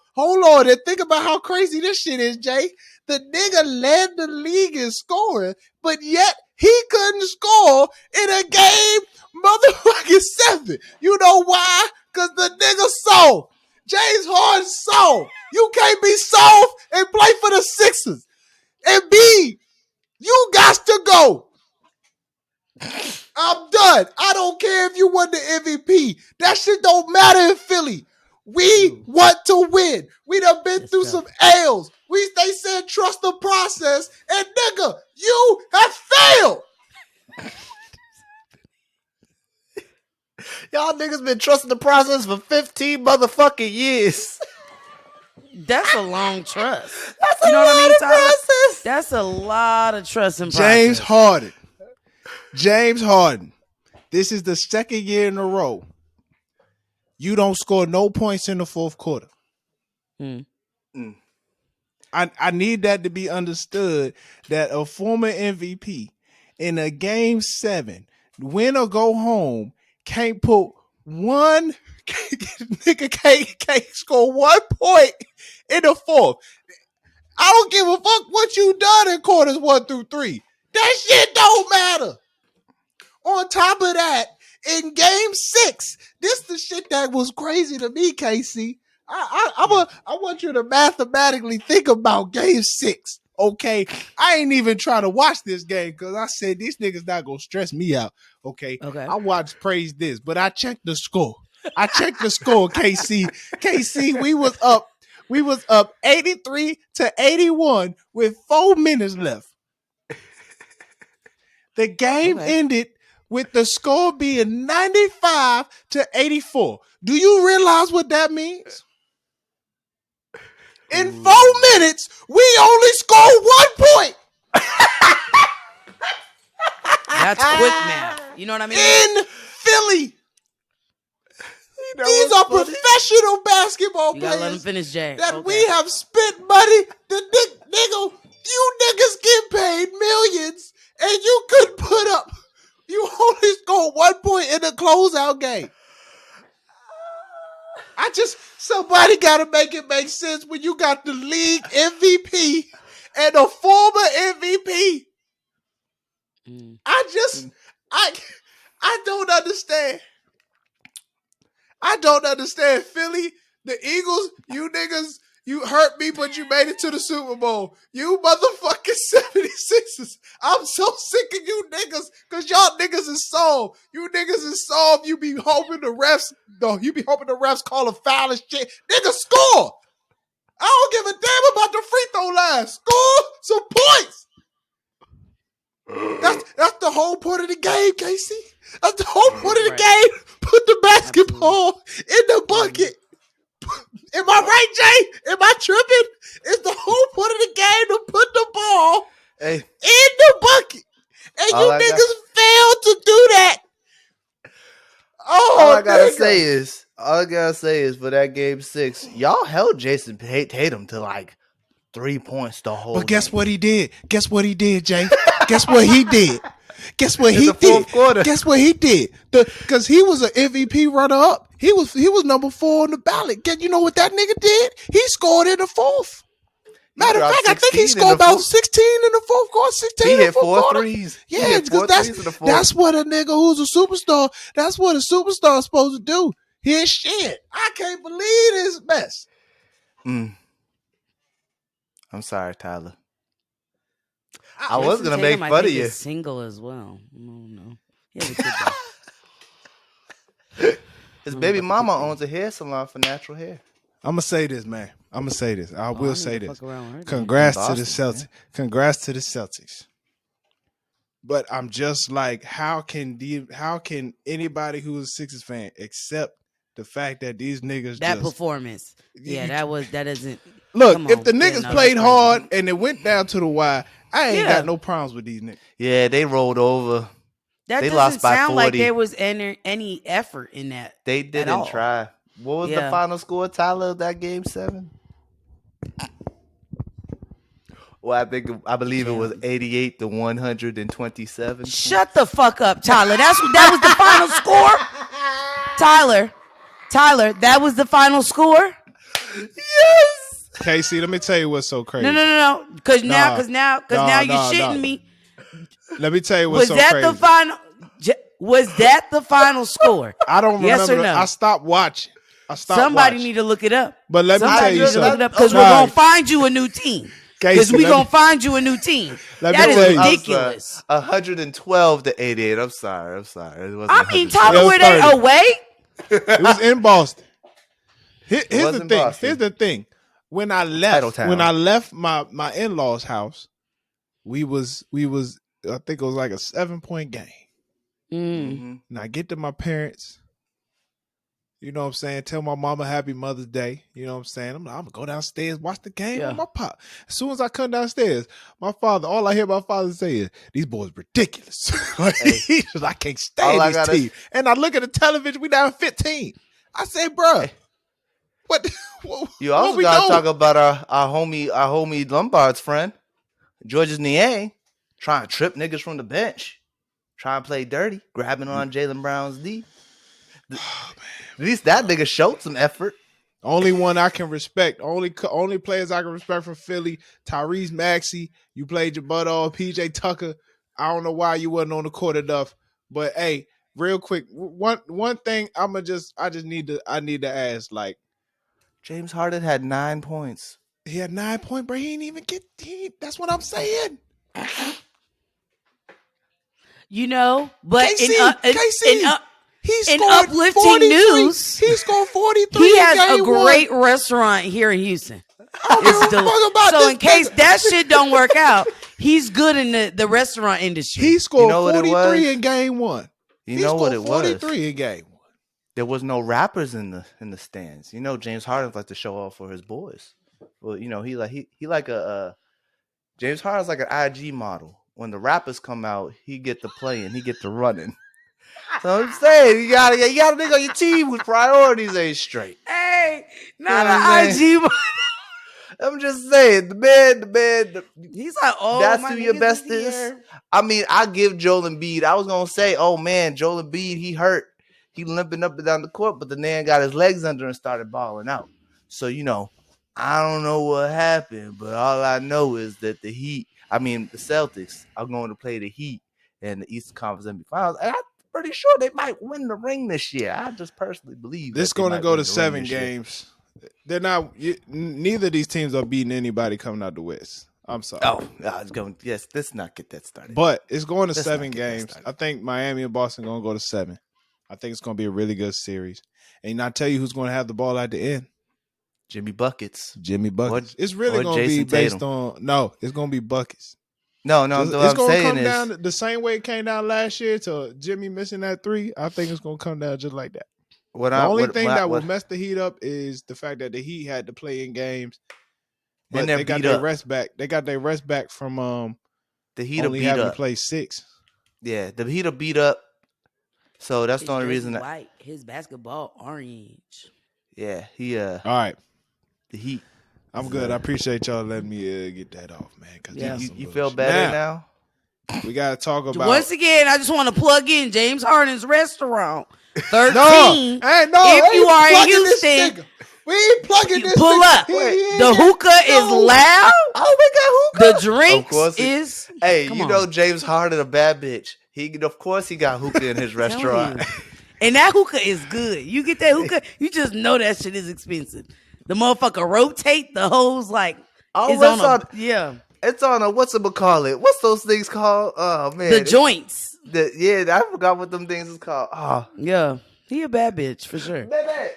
And think about how crazy this shit is, Jay. The nigga led the league in scoring, but yet he couldn't score in a game motherfucking 7. You know why? Because the nigga soft. James Harden soft. You can't be soft and play for the Sixers. Embiid, you got to go. I'm done. I don't care if you won the MVP. That shit don't matter in Philly. We want to win. We done been through some L's. They said trust the process, and nigga, you have failed. Y'all niggas been trusting the process for 15 motherfucking years. That's a long trust. That's you know what I mean, Tyler? That's a lot of trust in James process. James Harden. This is the second year in a row. You don't score no points in the fourth quarter. I need that to be understood that a former MVP in a game 7, win or go home, can't put one nigga can't score 1 point in the fourth. I don't give a fuck what you done in quarters 1 through 3. That shit don't matter. On top of that, in game 6, this the shit that was crazy to me, KC. I want you to mathematically think about game 6. Okay, I ain't even trying to watch this game because I said these niggas not gonna stress me out. Okay. I watched praise this, but I checked the score. KC. KC, we was up 83-81 with 4 minutes left. The game ended with the score being 95-84. Do you realize what that means? In 4 minutes, we only scored 1 point. That's quick math. You know what I mean? In Philly. These are professional basketball players. Let them finish, Jay. That we have spent money. Nigga, you niggas get paid millions, and you could put up. You only scored 1 point in the closeout game. Somebody got to make it make sense when you got the league MVP and a former MVP. I don't understand. I don't understand. Philly, the Eagles, you niggas, you hurt me, but you made it to the Super Bowl. You motherfucking 76ers. I'm so sick of you niggas, because y'all niggas is soft. You niggas is soft. You be hoping the refs call a foul and shit. Nigga, score. I don't give a damn about the free throw line. Score some points. That's the whole point of the game, Casey. That's the whole point of the game. Put the basketball in the bucket. Am I right, Jay? Am I tripping? It's the whole point of the game to put the ball in the bucket. And you niggas failed to do that. All I gotta say is for that game 6, y'all held Jason Tatum to like 3 points the whole But guess game. what he did? Guess what he did, Jay? Guess what he did? Guess what he did? Guess what he did? Because he was an MVP runner-up. He was number 4 on the ballot. You know what that nigga did? He scored in the fourth. Matter of fact, I think he scored about 16 in the fourth quarter. 16 he in the hit fourth 4 quarter. threes. Yeah, because that's what a nigga who's a superstar. That's what a superstar is supposed to do. His shit. I can't believe this mess. I'm sorry, Tyler. I was gonna make fun of you. Single as well. No. His baby mama owns a hair salon for natural hair. I'm gonna say this, man. I will say this. Congrats to the Celtics. Man. Congrats to the Celtics. But I'm just like, how can anybody who's a Sixers fan accept the fact that these niggas performance? Yeah, that isn't. Look, if the niggas played hard and it went down to the wire, I ain't got no problems with these niggas. Yeah, they rolled over. They doesn't sound like there was any effort in that. They didn't try. What was the final score, Tyler, of that game 7? Well, I believe it was 88-127. Shut the fuck up, Tyler. That was the final score. Tyler, that was the final score. Yes. Casey, let me tell you what's so crazy. No. Because now you're shitting me. Let me tell you what's so crazy. Was that the final score? I don't remember. Yes or no? I stopped watching. Somebody need to look it up. But let me tell you something. Because we're going to find you a new team. Because we're going to find you a new team. That is ridiculous. 112-88. I'm sorry. Tyler, were they away? It was in Boston. Here's the thing. When I left my in-laws' house, we was I think it was like a 7-point game. Mm-hmm. And I get to my parents, you know what I'm saying, tell my mama happy Mother's Day, you know what I'm saying. I'm gonna go downstairs, watch the game with my pop. As soon as I come downstairs, all I hear my father say is, these boys ridiculous. I can't stand this team. And I look at the television, we down 15. I say, bruh, what you also gotta talk about our homie Lombard's friend, Georges Niang, trying to trip niggas from the bench. Trying to play dirty, grabbing on Jalen Brown's knee. At least that nigga showed some effort. Only one I can respect. Only players I can respect from Philly. Tyrese Maxey, you played your butt off. PJ Tucker, I don't know why you wasn't on the court enough. But hey, real quick, one thing I need to ask. Like, James Harden had 9 points. He had 9 points, but he didn't even get. That's what I'm saying. You know, but Casey, he scored uplifting 43. News. He scored 43. He has a great restaurant here in Houston. So in case that shit don't work out, he's good in the restaurant industry. He scored 43 in game 1. You know what it was? 43 in game 1. There was no rappers in the stands. You know, James Harden likes to show off for his boys. Well, you know, he like a James Harden's like an IG model. When the rappers come out, he get to playing, he get to running. So I'm saying you gotta think on your team whose priorities ain't straight. Hey, not an IG model. I'm just saying, the man. He's like, oh, that's my who your best is. I mean, I give Joel Embiid. I was gonna say, oh man, Joel Embiid, he hurt. He limping up and down the court, but the man got his legs under and started balling out. So, I don't know what happened, but all I know is that the Celtics are going to play the Heat in the Eastern Conference NBA Finals. And I'm pretty sure they might win the ring this year. I just personally believe this is going to go to 7 games. They're not. Neither of these teams are beating anybody coming out the West. I'm sorry. Oh, it's going. Yes, let's not get that started. But it's going to 7 games. I think Miami and Boston are going to go to 7. I think it's going to be a really good series. And I tell you who's going to have the ball at the end. Jimmy Buckets. It's really going to be based on. No, it's going to be buckets. No. It's going to come down the same way it came down last year to Jimmy missing that 3. I think it's going to come down just like that. The only thing that will mess the Heat up is the fact that the Heat had to play in games, but they got their rest back. They got their rest back from the Heat only having to play 6. Yeah, the Heat are beat up. So that's the only reason. White, his basketball orange. Yeah, he. All right, the Heat. I'm good. I appreciate y'all letting me get that off, man. Cause you feel better now. We gotta talk about. Once again, I just want to plug in James Harden's restaurant. 13. If you are in Houston, we ain't plugging this. Pull up. The hookah is loud. Oh, we got hookah. The drinks is. Hey, James Harden a bad bitch. Of course he got hookah in his restaurant. And that hookah is good. You get that hookah, you just know that shit is expensive. The motherfucker rotate the hose like. It's on a whatchamacallit. What's those things called? Oh man, the joints. I forgot what them things is called. Oh yeah, he a bad bitch for sure. Baby.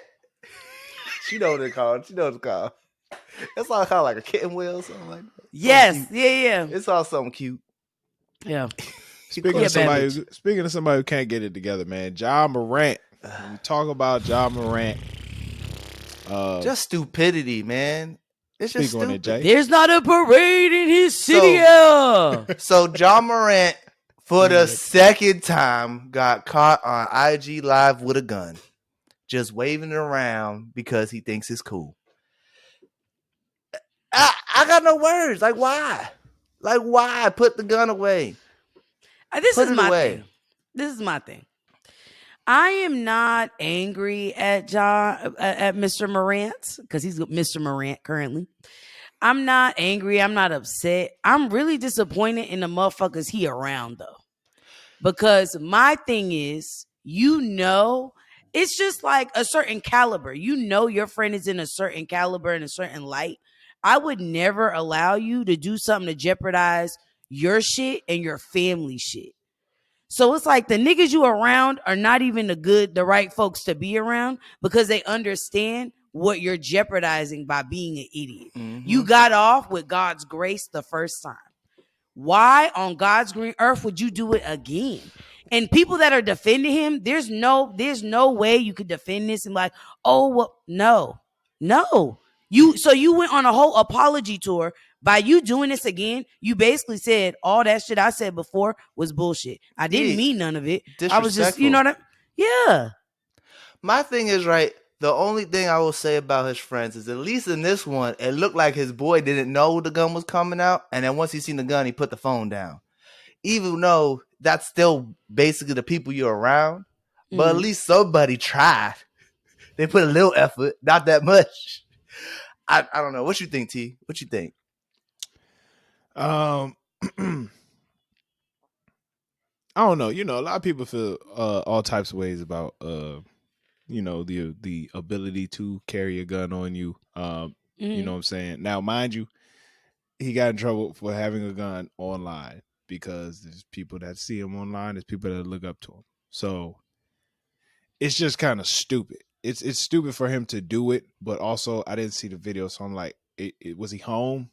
She know what it's called. It's all called like a kitten wheel or something like that. Yes, yeah. It's all something cute. Yeah. Speaking of somebody who can't get it together, man, Ja Morant. When we talk about Ja Morant, just stupidity, man. It's just stupid. There's not a parade in his city. So Ja Morant, for the second time, got caught on IG Live with a gun, just waving it around because he thinks it's cool. I got no words. Like, why? Put the gun away. This is my thing. I am not angry at Mr. Morant because he's Mr. Morant currently. I'm not angry. I'm not upset. I'm really disappointed in the motherfuckers he around though. Because my thing is, it's just like a certain caliber. Your friend is in a certain caliber and a certain light. I would never allow you to do something to jeopardize your shit and your family shit. So it's like the niggas you around are not even the right folks to be around because they understand what you're jeopardizing by being an idiot. Mm-hmm. You got off with God's grace the first time. Why on God's green earth would you do it again? And people that are defending him, there's no way you could defend this and like, oh, well, no. So you went on a whole apology tour. By you doing this again, you basically said all that shit I said before was bullshit. I didn't mean none of it. I was just, yeah. My thing is, right, the only thing I will say about his friends is at least in this one, it looked like his boy didn't know the gun was coming out. And then once he seen the gun, he put the phone down. Even though that's still basically the people you're around. But at least somebody tried. They put a little effort, not that much. I don't know. What you think, T? What you think? I don't know. A lot of people feel all types of ways about the ability to carry a gun on you. You know what I'm saying? Now, mind you, he got in trouble for having a gun online because there's people that see him online, there's people that look up to him. So it's just kind of stupid. It's stupid for him to do it, but also I didn't see the video, so I'm like, was he home?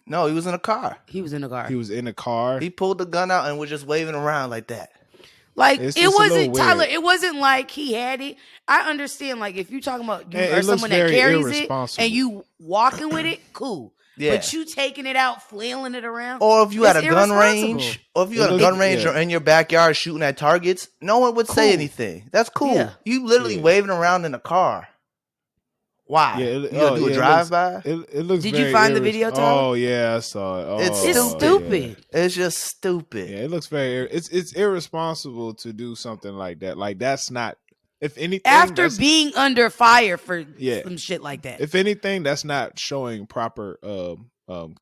No, he was in a car. He was in a car. He pulled the gun out and was just waving around like that. Like, it wasn't, Tyler, it wasn't like he had it. I understand, like, if you're talking about you or someone that carries it and you walking with it, cool. but you taking it out, flailing it around. Or if you had a gun range, or in your backyard shooting at targets, no one would say anything. That's cool. Yeah. You literally waving around in a car. Why? Yeah, you gonna do a drive-by? It looks. Did you find the video, Tyler? Oh yeah, I saw it. It's stupid. Yeah. It's just stupid. Yeah, it looks very. It's irresponsible to do something like that. Like that's not. If anything, after being under fire for some shit like that. If anything, that's not showing proper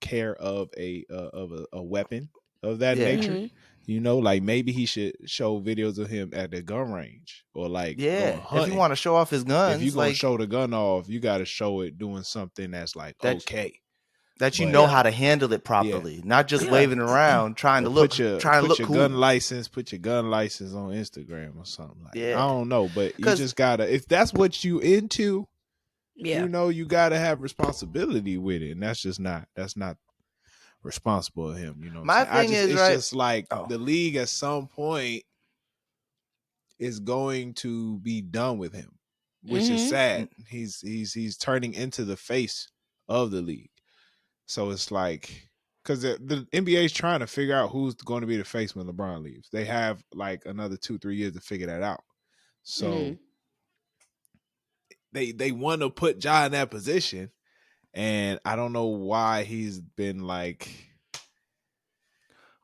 care of a weapon of that nature. Mm-hmm. You know, like maybe he should show videos of him at the gun range or like if you want to show off his guns. If you gonna show the gun off, you got to show it doing something that's like okay. That you know how to handle it properly, not just waving around trying to look cool. Put your gun license on Instagram or something like that. I don't know, but you just gotta, if that's what you into, you know, you gotta have responsibility with it, and that's not responsible of him. You know, my thing is it's just like the league at some point is going to be done with him, which is sad. He's turning into the face of the league. So it's like, because the NBA is trying to figure out who's going to be the face when LeBron leaves. They have like another 2-3 years to figure that out. So they want to put Ja in that position, and I don't know why he's been like,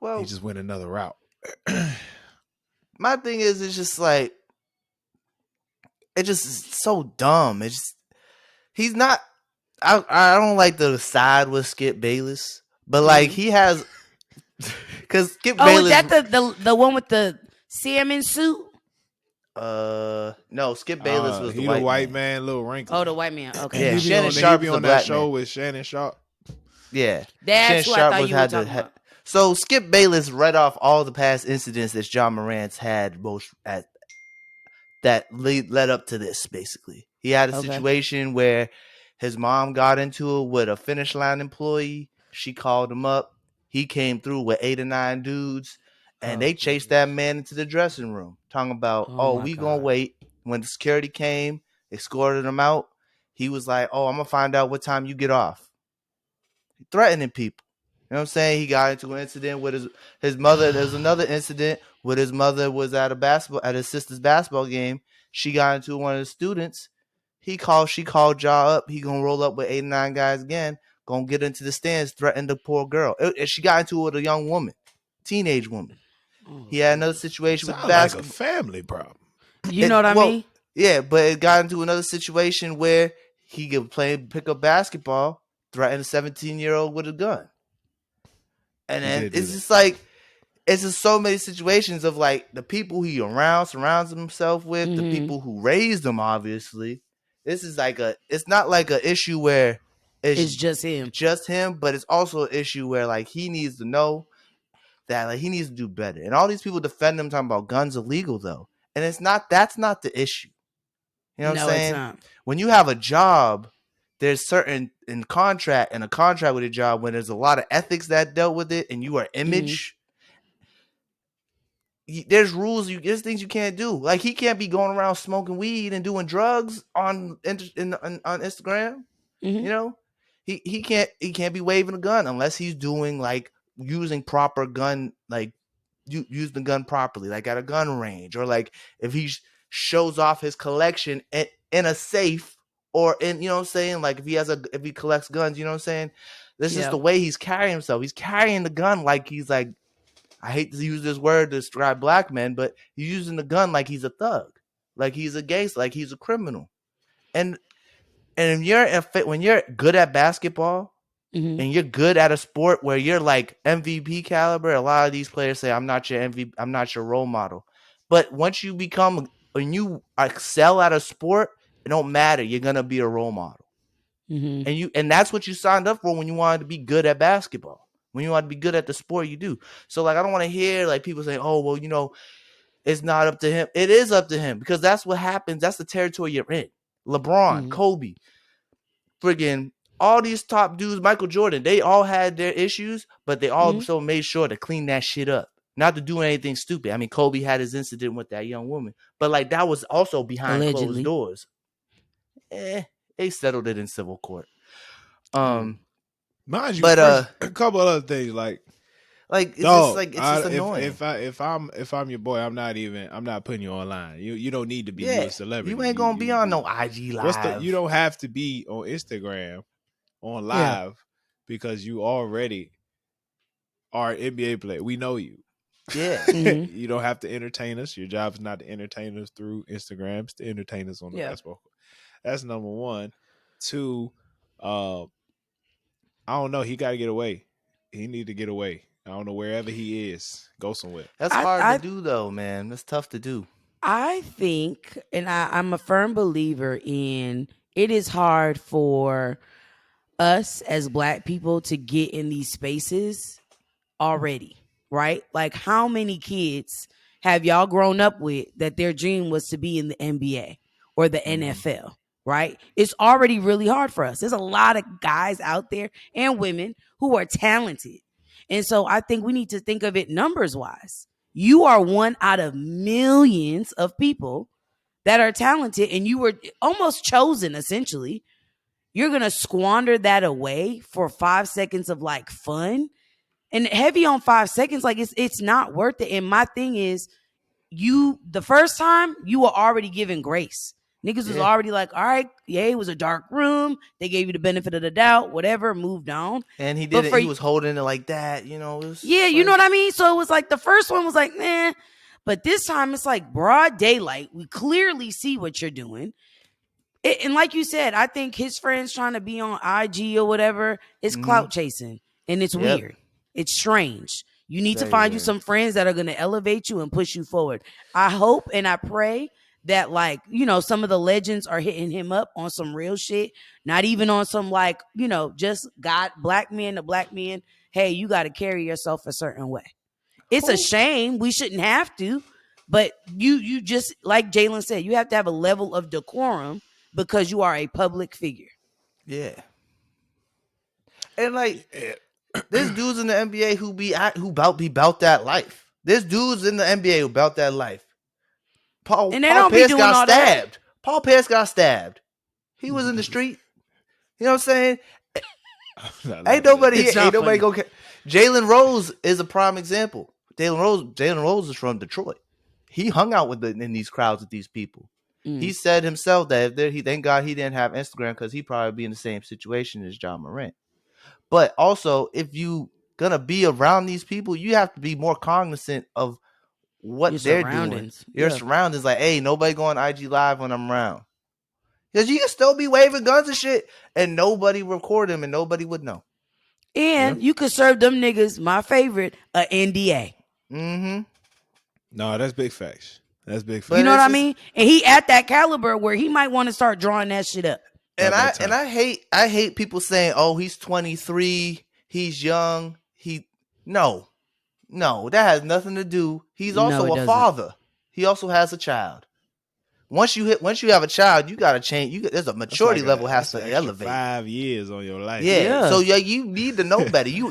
he just went another route. My thing is, it's just like, it just is so dumb. It's just, he's not. I don't like the side with Skip Bayless, but like he has, because Skip Bayless. Oh, is that the one with the salmon suit? No, Skip Bayless was the white man, little wrinkle. Oh, the white man. Okay, yeah, Shannon Sharp be on that show with Shannon Sharp. Yeah, that's what I thought you were talking about. So Skip Bayless read off all the past incidents that John Morant's had that led up to this. Basically, he had a situation where his mom got into it with a finish line employee. She called him up. He came through with 8 or 9 dudes, and they chased that man into the dressing room, talking about, we gonna wait. When the security came, escorted him out. He was like, I'm gonna find out what time you get off. Threatening people. You know what I'm saying? He got into an incident with his mother. There's another incident with his mother was at his sister's basketball game. She got into one of the students. She called Ja up. He gonna roll up with 8 or 9 guys again. Gonna get into the stands, threaten the poor girl. She got into it with a young woman, teenage woman. He had another situation with basketball. Like a family problem. You know what I mean? Yeah, but it got into another situation where he could pick up basketball, threaten a 17-year-old with a gun. And then it's just like, it's just so many situations of like the people he surrounds himself with, the people who raised him, obviously. This is like it's not like an issue where it's just him, but it's also an issue where like he needs to know that like he needs to do better. And all these people defend him talking about guns illegal though. And that's not the issue. You know what I'm saying? It's not. When you have a job, there's certain a contract with a job when there's a lot of ethics that dealt with it and you are image. There's rules. There's things you can't do. Like he can't be going around smoking weed and doing drugs on Instagram. You know, he can't be waving a gun unless he's doing like using proper gun, like use the gun properly, like at a gun range, or like if he shows off his collection in a safe or in, you know what I'm saying, like if he collects guns, you know what I'm saying. This is the way he's carrying himself. He's carrying the gun like he's like. I hate to use this word to describe black men, but he's using the gun like he's a thug, like he's a gangster, like he's a criminal. And when you're good at basketball and you're good at a sport where you're like MVP caliber, a lot of these players say, I'm not your MVP, I'm not your role model. But once you when you excel at a sport, it don't matter. You're going to be a role model. And that's what you signed up for when you wanted to be good at basketball. When you want to be good at the sport you do. So like I don't want to hear like people saying, oh, well, you know, it's not up to him. It is up to him because that's what happens. That's the territory you're in. LeBron, Kobe, friggin' all these top dudes, Michael Jordan, they all had their issues, but they also made sure to clean that shit up. Not to do anything stupid. I mean, Kobe had his incident with that young woman, but like that was also behind closed doors. They settled it in civil court. Mind you, But a couple other things like it's just annoying. If I'm your boy, I'm not putting you online. You don't need to be. You Yeah, a celebrity. you ain't gonna be on no IG live. You don't have to be on Instagram on live because you already are an NBA player. We know you. Yeah. You don't have to entertain us. Your job is not to entertain us through Instagram. It's to entertain us on the basketball court. That's number one. Two, I don't know. He got to get away. He need to get away. I don't know, wherever he is, go somewhere. That's hard to do, though, man. That's tough to do. I think, and I'm a firm believer in, it is hard for us as Black people to get in these spaces already, right? Like, how many kids have y'all grown up with that their dream was to be in the NBA or the NFL, right? It's already really hard for us. There's a lot of guys out there and women who are talented. And so I think we need to think of it numbers wise. You are one out of millions of people that are talented, and you were almost chosen, essentially. You're going to squander that away for 5 seconds of like fun, and heavy on 5 seconds. Like it's not worth it. And my thing is, the first time you were already given grace. Niggas was already like, all right, yeah, it was a dark room. They gave you the benefit of the doubt, whatever, moved on. And he did it. He was holding it like that, you know. You know what I mean? So it was like the first one was like, nah. But this time it's like broad daylight. We clearly see what you're doing. And like you said, I think his friends trying to be on IG or whatever is clout chasing. And it's weird. It's strange. You need to find you some friends that are going to elevate you and push you forward. I hope and I pray that, like, you know, some of the legends are hitting him up on some real shit. Not even on some, like, you know, just black men to black men. Hey, you got to carry yourself a certain way. It's a shame. We shouldn't have to. But you just, like Jalen said, you have to have a level of decorum because you are a public figure. Yeah. And like, there's dudes in the NBA who bout that life. There's dudes in the NBA who bout that life. Paul Pierce got stabbed. Paul Pierce got stabbed. He was in the street. You know what I'm saying? Ain't nobody gonna care. Jalen Rose is a prime example. Jalen Rose is from Detroit. He hung out in these crowds with these people. He said himself that thank God he didn't have Instagram, because he'd probably be in the same situation as John Morant. But also, if you gonna be around these people, you have to be more cognizant of what they're doing. Your surroundings, like, hey, nobody going IG live when I'm around, because you can still be waving guns and shit, and nobody record them, and nobody would know. And you could serve them niggas, my favorite, a NDA. No, that's big facts. That's big facts. You know what I mean? And he at that caliber where he might want to start drawing that shit up. And I hate people saying, "Oh, he's 23, he's young." No, that has nothing to do. He's also a father. He also has a child. Once you have a child, you got to change. There's a maturity level has to elevate. 5 years on your life. Yeah. So you need to know better. You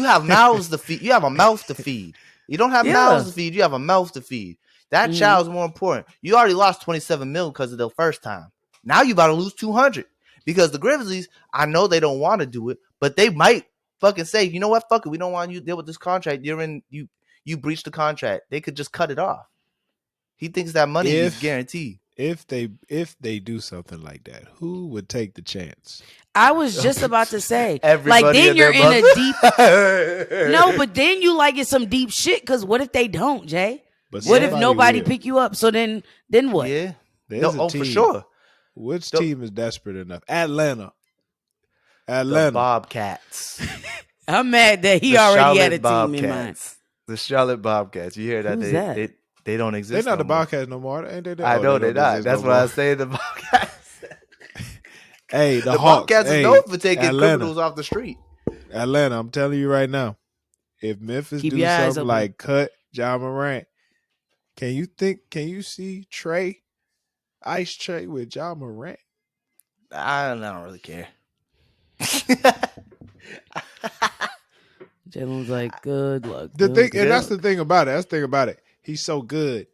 have mouths to feed. You have a mouth to feed. You don't have mouths to feed. You have a mouth to feed. That child's more important. You already lost 27 mil because of the first time. Now you about to lose 200 because the Grizzlies, I know they don't want to do it, but they might fucking say, you know what, fuck it, we don't want you to deal with this contract. You breached the contract. They could just cut it off. He thinks that money is guaranteed. If they do something like that, who would take the chance? I was just about to say, everybody, like, then you're in a deep. No, but then you like it's some deep shit. Because what if they don't, Jay? But what if nobody pick you up? So then what? Yeah, for sure. Which team is desperate enough? Atlanta. The Bobcats. I'm mad that he already had a team in mind. The Charlotte Bobcats. You hear that? Who's that? They don't exist. They're not the Bobcats no more, ain't they? I know they're not. That's why I say the Bobcats. Hey, the Bobcats is known for taking criminals off the street. Atlanta, I'm telling you right now, if Memphis do something like cut John Morant, can you see Ice Trey with John Morant? I don't really care. Jalen's like, good luck. That's the thing about it. He's so good.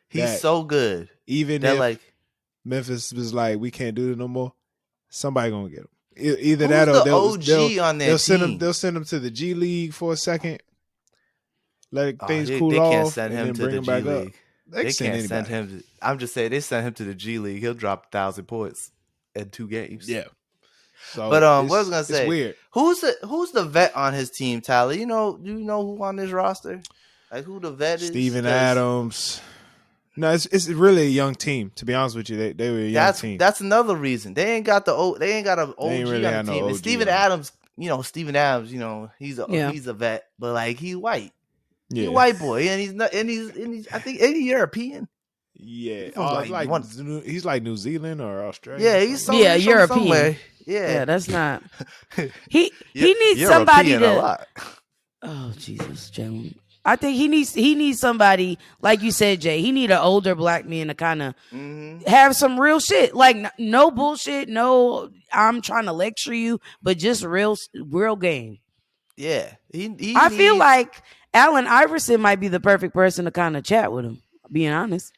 He's so good. Even if Memphis was like, we can't do it no more, somebody gonna get him. Either Who's that or the OG on their team? They'll send him to the G League for a second, let things cool they can't off, send and him then to bring the him G back up. League. They can't send send anybody. him. I'm just saying they send him to the G League. He'll drop 1,000 points in 2 games. Yeah. So, but what I was gonna say, it's weird. Who's the vet on his team, Tyler? Do you know who on this roster? Like who the vet is? Steven Adams. No, it's really a young team. To be honest with you, they were a young team. That's another reason they ain't got an OG really on the team. And Steven Adams, he's a vet, but like he's white. Yeah. He's a white boy, and he's not, and he's I think any European. Yeah, he's like New Zealand or Australia. Yeah, he's European. Somewhere. Yeah, that's not. He needs somebody to. A lot. Oh Jesus, Jalen. I think he needs somebody like you said, Jay. He need an older black man to kind of have some real shit, like no bullshit, no. I'm trying to lecture you, but just real game. Yeah, I feel like Allen Iverson might be the perfect person to kind of chat with him. Being honest,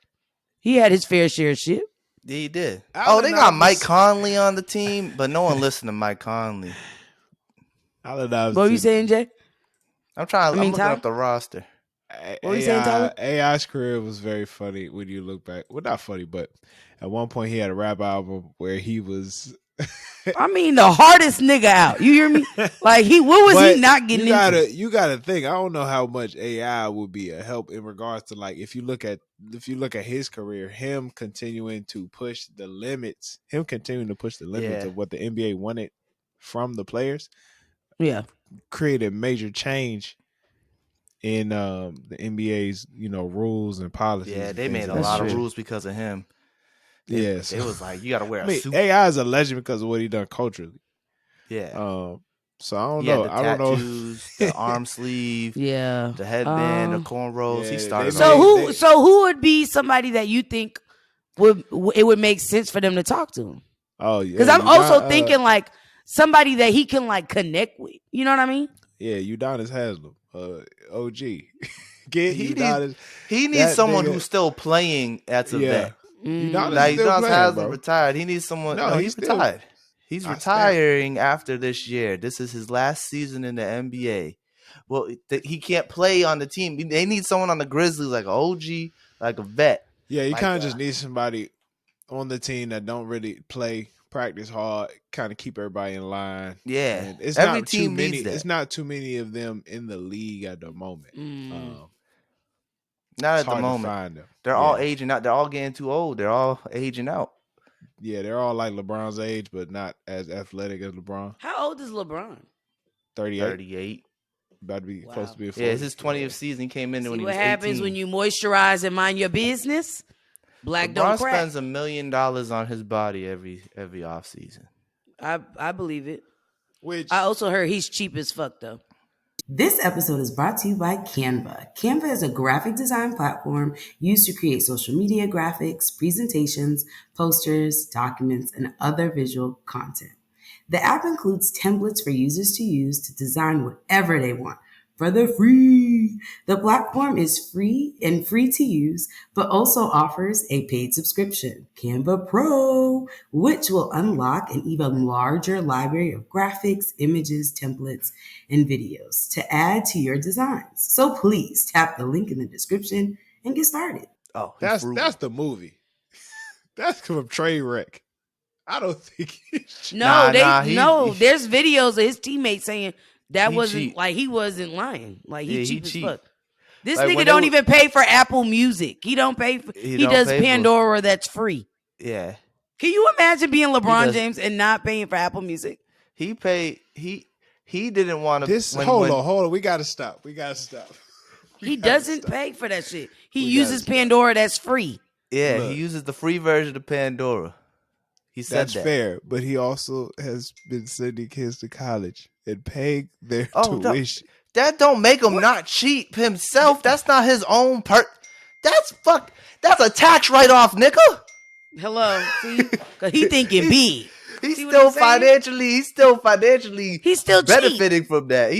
he had his fair share of shit. Yeah, he did. They got Mike Conley on the team, but no one listened to Mike Conley. What were you saying, Jay? I'm looking up the roster. What were you saying, Tyler? AI's career was very funny when you look back. Well, not funny, but at one point he had a rap album where he was. I mean, the hardest nigga out. You hear me? Like what was he not getting into? You gotta think. I don't know how much AI would be a help in regards to like if you look at his career, him continuing to push the limits, of what the NBA wanted from the players. Yeah, created major change in the NBA's rules and policies. Yeah, they made a lot of rules because of him. Yes, it was like you got to wear a suit. AI is a legend because of what he done culturally. Yeah. So I don't know. I don't know. The arm sleeve. Yeah. The headband, the cornrows. Yeah, he started. So who would be somebody that you think would make sense for them to talk to him? Oh yeah. Because I'm also thinking like somebody that he can like connect with. You know what I mean? Yeah, Udonis Haslem, OG. He needs someone who's still playing at the vet. Udonis hasn't retired. He needs someone. No, he's retired. He's retiring after this year. This is his last season in the NBA. Well, he can't play on the team. They need someone on the Grizzlies like an OG, like a vet. Yeah, you kind of just need somebody on the team that don't really practice hard, kind of keep everybody in line. Yeah, and it's every team needs that. It's not too many of them in the league at the moment. Not at the moment. They're all aging out. They're all getting too old. They're all aging out. Yeah, they're all like LeBron's age, but not as athletic as LeBron. How old is LeBron? 38. About to be close to be a 40. Yeah, it's his 20th season. He came in when he was 18. What happens when you moisturize and mind your business? Black don't crack. LeBron spends $1 million on his body every off season. I believe it. Which I also heard he's cheap as fuck though. This episode is brought to you by Canva. Canva is a graphic design platform used to create social media graphics, presentations, posters, documents, and other visual content. The app includes templates for users to use to design whatever they want for the free. The platform is free to use, but also offers a paid subscription, Canva Pro, which will unlock an even larger library of graphics, images, templates, and videos to add to your designs. So please tap the link in the description and get started. Oh, that's the movie. That's from Trainwreck. I don't think there's videos of his teammates saying that wasn't cheap. Like he wasn't lying. Like he cheap as fuck. This nigga don't even pay for Apple Music. He don't pay for he does Pandora that's free. Yeah. Can you imagine being LeBron James and not paying for Apple Music? He paid he didn't want to hold on. We gotta stop. He doesn't pay for that shit. He uses Pandora that's free. Yeah, he uses the free version of Pandora. He said that's fair, but he also has been sending kids to college and paying their tuition. That don't make him not cheap himself. That's not his own That's a tax write-off, nigga. Hello, see, because he thinking big. He's still financially benefiting from that.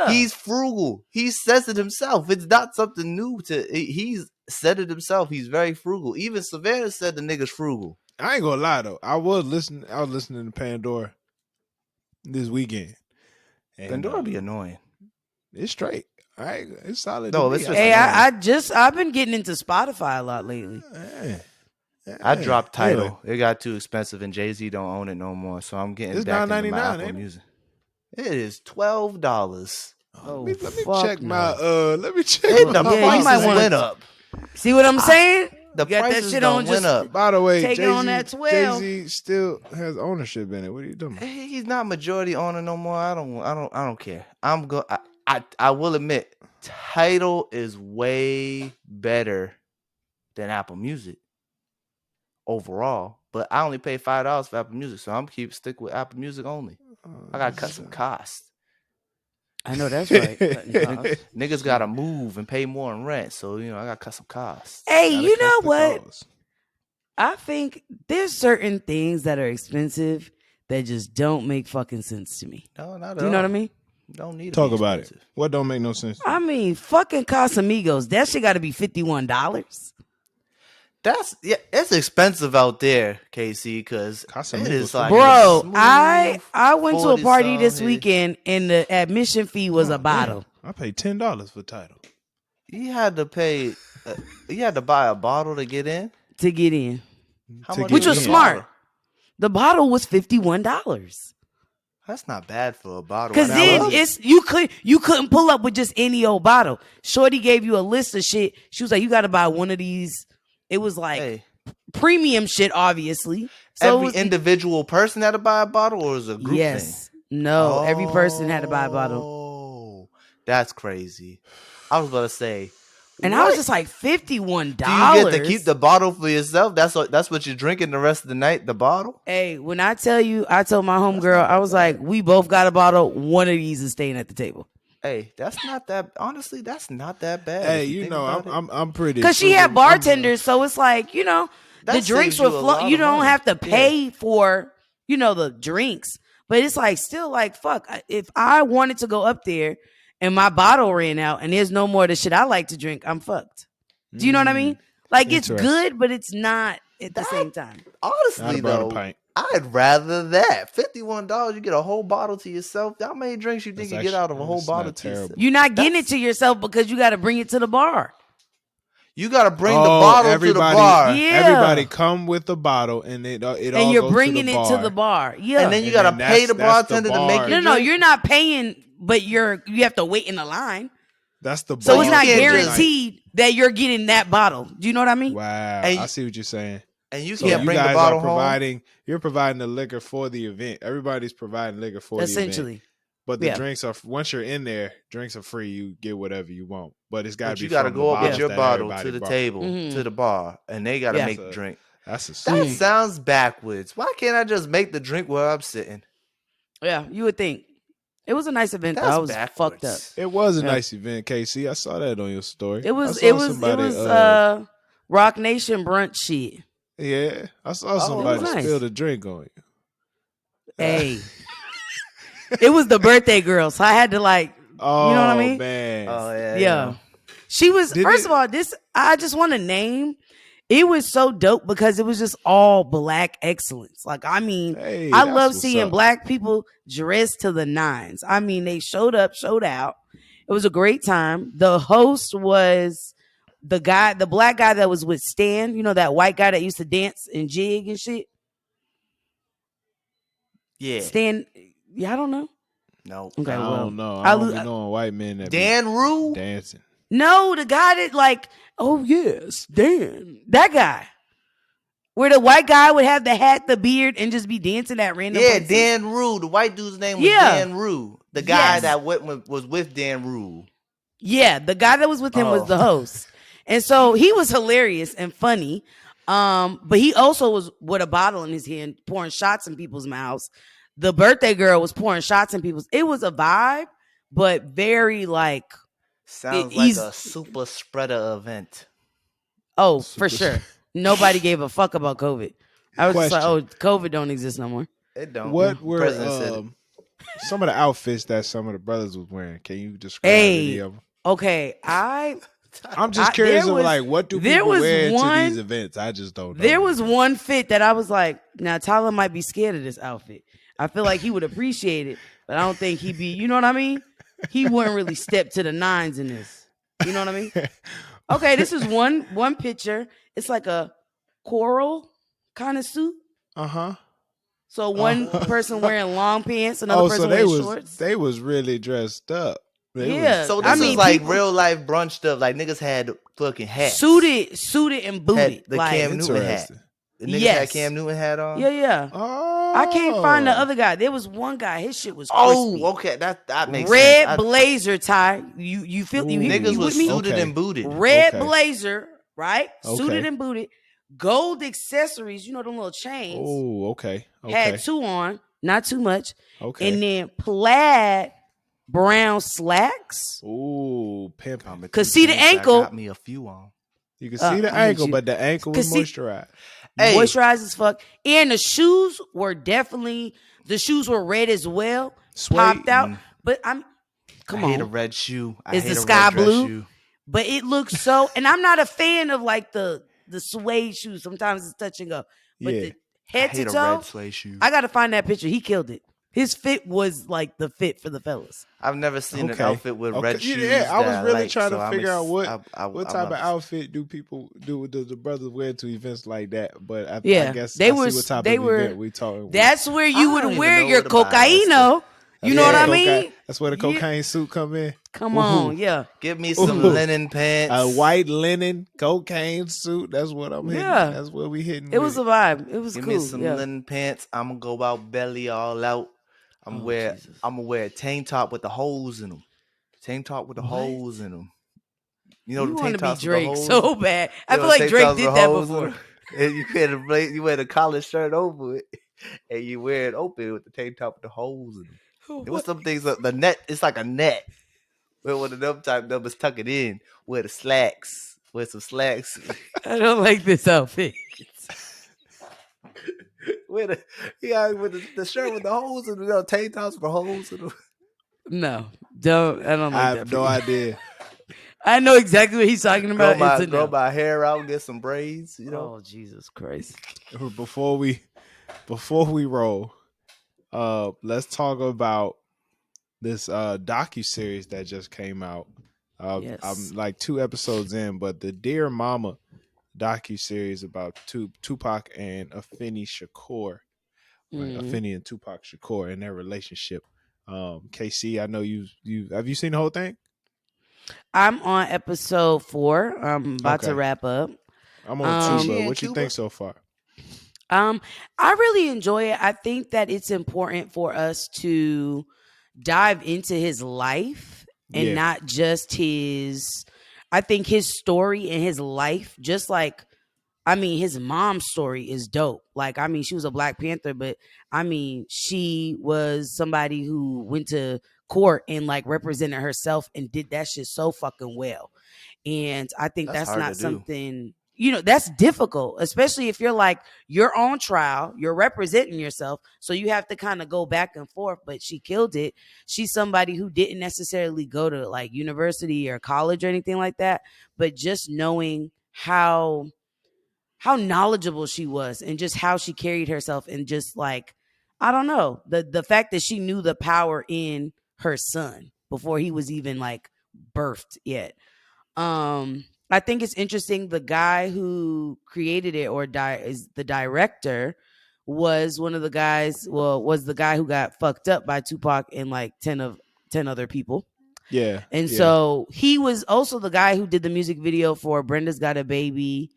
He's frugal. He says it himself. It's not something new he's said it himself. He's very frugal. Even Savannah said the nigga's frugal. I ain't gonna lie though. I was listening to Pandora this weekend. And Pandora be annoying. It's straight. All right, it's solid. No, it's just I've been getting into Spotify a lot lately. I dropped Tidal. It got too expensive, and Jay-Z don't own it no more. So I'm getting back into my Apple Music. It is $12. Let me check my. Let me check. The prices went up. See what I'm saying? The prices that shit on went up. By the way, take it on that 12. Jay-Z still has ownership in it. What are you doing? He's not majority owner no more. I don't care. I will admit, Tidal is way better than Apple Music overall. But I only pay $5 for Apple Music, so I'm stick with Apple Music only. I gotta cut some costs. I know that's right. Niggas gotta move and pay more in rent, so I gotta cut some costs. Hey, you know what? I think there's certain things that are expensive that just don't make fucking sense to me. No, not at all. Do you know what I mean? Don't need to talk about it. What don't make no sense? I mean, fucking Casamigos. That shit got to be $51. It's expensive out there, KC, because it is like bro. I went to a party this weekend and the admission fee was a bottle. I paid $10 for Tidal. You had to pay. You had to buy a bottle to get in. How much? Which was smart. The bottle was $51. That's not bad for a bottle. Because then you couldn't pull up with just any old bottle. Shorty gave you a list of shit. She was like, you got to buy one of these. It was like premium shit, obviously. So every individual person had to buy a bottle, or was it a group thing? No, every person had to buy a bottle. Oh, that's crazy. I was about to say. And I was just like, $51. Do you get to keep the bottle for yourself? That's what you're drinking the rest of the night, the bottle? Hey, when I tell you, I told my homegirl, I was like, we both got a bottle. One of these is staying at the table. Hey, that's not that. Honestly, that's not that bad. Hey, I'm pretty. Because she had bartenders, so it's like the drinks were flow. You don't have to pay for the drinks, but it's like still like fuck. If I wanted to go up there and my bottle ran out and there's no more of the shit I like to drink, I'm fucked. Do you know what I mean? Like it's good, but it's not at the same time. Honestly, though. I'd rather that. $51, you get a whole bottle to yourself. How many drinks you think you get out of a whole bottle to yourself? You're not getting it to yourself because you got to bring it to the bar. You got to bring the bottle to the bar. Yeah. Everybody come with the bottle and it all and you're bringing it to the bar. Yeah. And then you got to pay the bartender to make it. No, you're not paying, but you have to wait in the line. That's the bar. So it's not guaranteed that you're getting that bottle. Do you know what I mean? Wow. I see what you're saying. And you can't bring the bottle home. You're providing the liquor for the event. Everybody's providing liquor for the event. Essentially. But the drinks are, once you're in there, drinks are free. You get whatever you want. But it's got to be. You got to go up with your bottle to the table, to the bar, and they got to make the drink. That sounds backwards. Why can't I just make the drink where I'm sitting? Yeah, you would think. It was a nice event. I was fucked up. It was a nice event, KC. I saw that on your story. It was Rock Nation brunch shit. Yeah, I saw somebody spill the drink on you. Hey, it was the birthday girl, so I had to you know what I mean? Man. Oh man, yeah. She was first of all. I just want to name. It was so dope because it was just all black excellence. Like I mean, I love seeing black people dressed to the nines. I mean, they showed up, showed out. It was a great time. The host was the black guy that was with Stan, that white guy that used to dance and jig and shit. Yeah. Stan, I don't know. No. Okay, I don't know. I don't be knowing white men that Dan Rue dancing. No, the guy that oh yes, Dan. That guy. Where the white guy would have the hat, the beard, and just be dancing at random places. Dan Rue. The white dude's name was Dan Rue. The guy that was with Dan Rue. Yeah, the guy that was with him was the host. And so he was hilarious and funny. But he also was with a bottle in his hand, pouring shots in people's mouths. The birthday girl was pouring shots in people's. It was a vibe, but very sounds like a super spreader event. Oh, for sure. Nobody gave a fuck about COVID. I was just like, oh, COVID don't exist no more. It don't. What were some of the outfits that some of the brothers was wearing? Can you describe any of them? Okay, I'm just curious what do people wear to these events? I just don't know. There was one fit that I was like, now Tyler might be scared of this outfit. I feel like he would appreciate it, but I don't think he'd be, you know what I mean? He wouldn't really step to the nines in this. You know what I mean? Okay, this is one picture. It's like a coral kind of suit. Uh-huh. So one person wearing long pants, another Oh, person so wearing shorts. they was really dressed up. Yeah. So I this is mean, like people- real life brunch stuff. Like niggas had fucking hats. Suited and booted. Had the like, Cam Newton hat. Interesting. The niggas Yes. had Cam Newton hat on. Yeah. Oh. I can't find the other guy. There was one guy. His shit was crispy. Oh, okay. That makes Red sense. blazer tie. You feel you Niggas you was with me? suited and booted. Red Okay. blazer, right? Okay. Suited and booted. Gold accessories, you know, the little chains. Oh, okay. Had two on, not too much. Okay. And then plaid brown slacks. Ooh, pimp. Cause see the ankle. Got me a few on. You can see the I hate ankle, you. but the ankle was moisturized. Hey. Moisturized as fuck. And the shoes were red as well. Suede. Popped out. But I hate a red shoe. It's hate the a sky red dress blue. shoe. But it looks so, and I'm not a fan of like the suede shoes. Sometimes it's touch and go. But the head to hate a toe, red suede shoe. I gotta find that picture. He killed it. His fit was like the fit for the fellas. I've never seen an outfit with red shoes. Yeah, I was really like, trying to so figure out what type of I'm outfit do the brothers wear to events like that. But I guess they I were. see what type they of were. event we talking. That's where you I don't would even wear know your what to buy. cocaino. You know what I mean? That's where the cocaine suit come in. Come on, yeah. Give me some linen pants. A white linen cocaine suit. That's what I'm hitting. Yeah. That's what we hitting. It was a vibe. It was Give cool. me some yeah. linen pants. I'm gonna go out belly all out. I'm gonna wear a tank top with the holes in them. Tank top with the holes in them. You know You the want tank to be tops with the Drake holes? so bad. I You feel know, like tank Drake tops did with that holes in before. them? And you wear the collar shirt over it, and you wear it open with the tank top with the holes in them. There was some things. The net. It's like a net. Where one of them type numbers tuck it in. Wear the slacks. Wear some slacks. I don't like this outfit. With the shirt with the holes in the tank tops with holes in them. No, don't. I don't like I that. have no idea. I know exactly what he's talking about. Grow my hair out, get some braids. You know. Oh Jesus Christ! Before we roll, let's talk about this docu-series that just came out. Yes. I'm like 2 episodes in, but the Dear Mama docu-series about Tupac and Afeni Shakur, Afeni and Tupac Shakur and their relationship. KC, I know you have you seen the whole thing? I'm on episode 4. I'm about to wrap up. I'm on 2, but what you Cuba? think so far? I really enjoy it. I think that it's important for us to dive into his life and not just his. I think his story and his life, just like, I mean, his mom's story is dope. Like, I mean, she was a Black Panther, but I mean, she was somebody who went to court and like represented herself and did that shit so fucking well. And I think that's not something, you know, that's difficult, especially if you're like, you're on trial, you're representing yourself. So you have to kind of go back and forth, but she killed it. She's somebody who didn't necessarily go to like university or college or anything like that, but just knowing how knowledgeable she was and just how she carried herself and just like, I don't know, the fact that she knew the power in her son before he was even like birthed yet. I think it's interesting. The guy who created it is the director was one of the guys. Well, was the guy who got fucked up by Tupac and like 10 other people. Yeah. And so he was also the guy who did the music video for Brenda's Got a Baby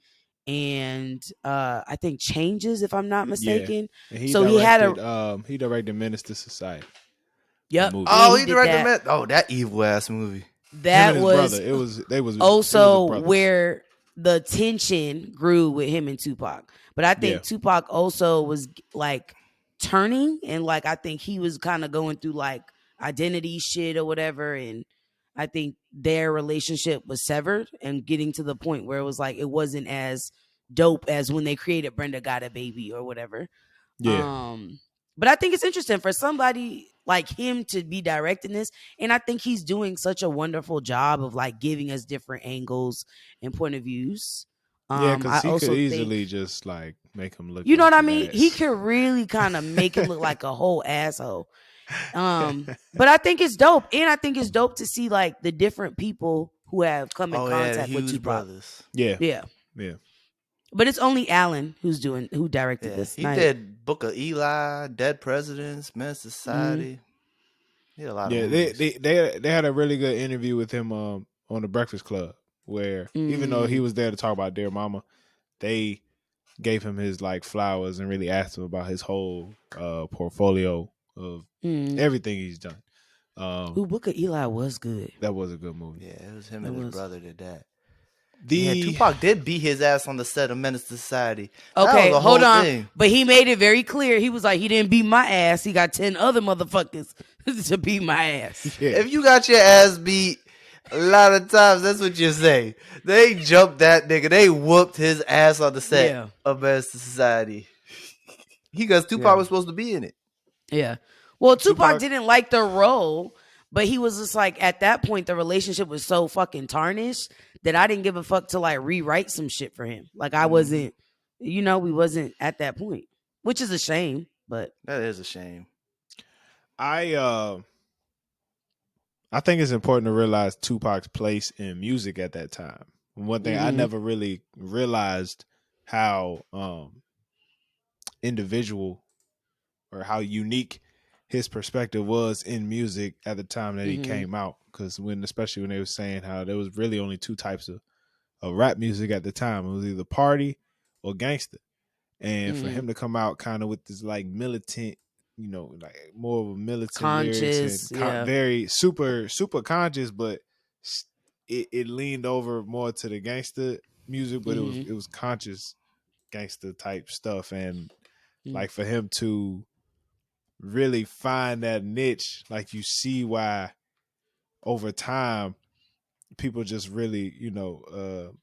and I think Changes, if I'm not mistaken. Yeah. And so he directed Menace to Society. Yep. Oh, he directed that. Oh, that evil ass movie. That was brother. Also where the tension grew with him and Tupac. But I think Tupac also was like turning and like I think he was kind of going through like identity shit or whatever, and I think their relationship was severed and getting to the point where it was like it wasn't as dope as when they created Brenda Got a Baby or whatever. But I think it's interesting for somebody like him to be directing this. And I think he's doing such a wonderful job of like giving us different angles and point of views. because I he could also easily think, just like make him look. you know like what I an mean? He ass. could really kind of make him look like a whole asshole. But I think it's dope, and I think it's dope to see like the different people who have come in Oh yeah, the contact with Hughes Tupac. brothers. Yeah, Yeah, yeah, but it's only Alan who directed Yeah, this. he did Book of Eli, Dead Presidents, Men's Society. He did a lot of yeah. movies. They had a really good interview with him on the Breakfast Club, where even though he was there to talk about Dear Mama, they gave him his like flowers and really asked him about his whole portfolio of everything he's done. Book of Eli was good. That was a good movie. Yeah, it was him and his brother did that. The Tupac did beat his ass on the set of Menace to Society. Okay, that was a hold whole on. thing. But he made it very clear. He was like, he didn't beat my ass. He got 10 other motherfuckers to beat my ass. Yeah. If you got your ass beat, a lot of times that's what you say. They jumped that nigga. They whooped his ass on the set of Menace to Society. Because Tupac was supposed to be in it. Yeah. Well, Tupac didn't like the role, but he was just like, at that point, the relationship was so fucking tarnished that I didn't give a fuck to like rewrite some shit for him. Like I wasn't, we wasn't at that point, which is a shame, but. That is a shame. I think it's important to realize Tupac's place in music at that time. One thing I never really realized how individual or how unique his perspective was in music at the time that he came out. Because especially when they were saying how there was really only two types of rap music at the time. It was either party or gangster. And for him to come out kind of with this like militant, like more of a militant conscious, lyrics and very super, super conscious, but it leaned over more to the gangster music, but it was conscious gangster type stuff. And like for him to really find that niche, like you see why over time people just really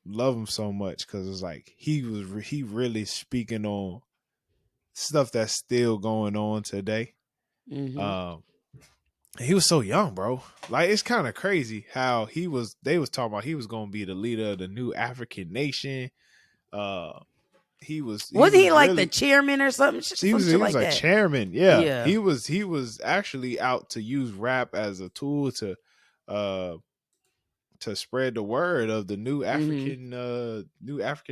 love him so much, because it's like he really speaking on stuff that's still going on today. He was so young, bro. Like it's kind of crazy how they was talking about he was gonna be the leader of the new African nation. Wasn't he like really, the chairman or something? He was like that. Chairman. Yeah. He was actually out to use rap as a tool to spread the word of the new African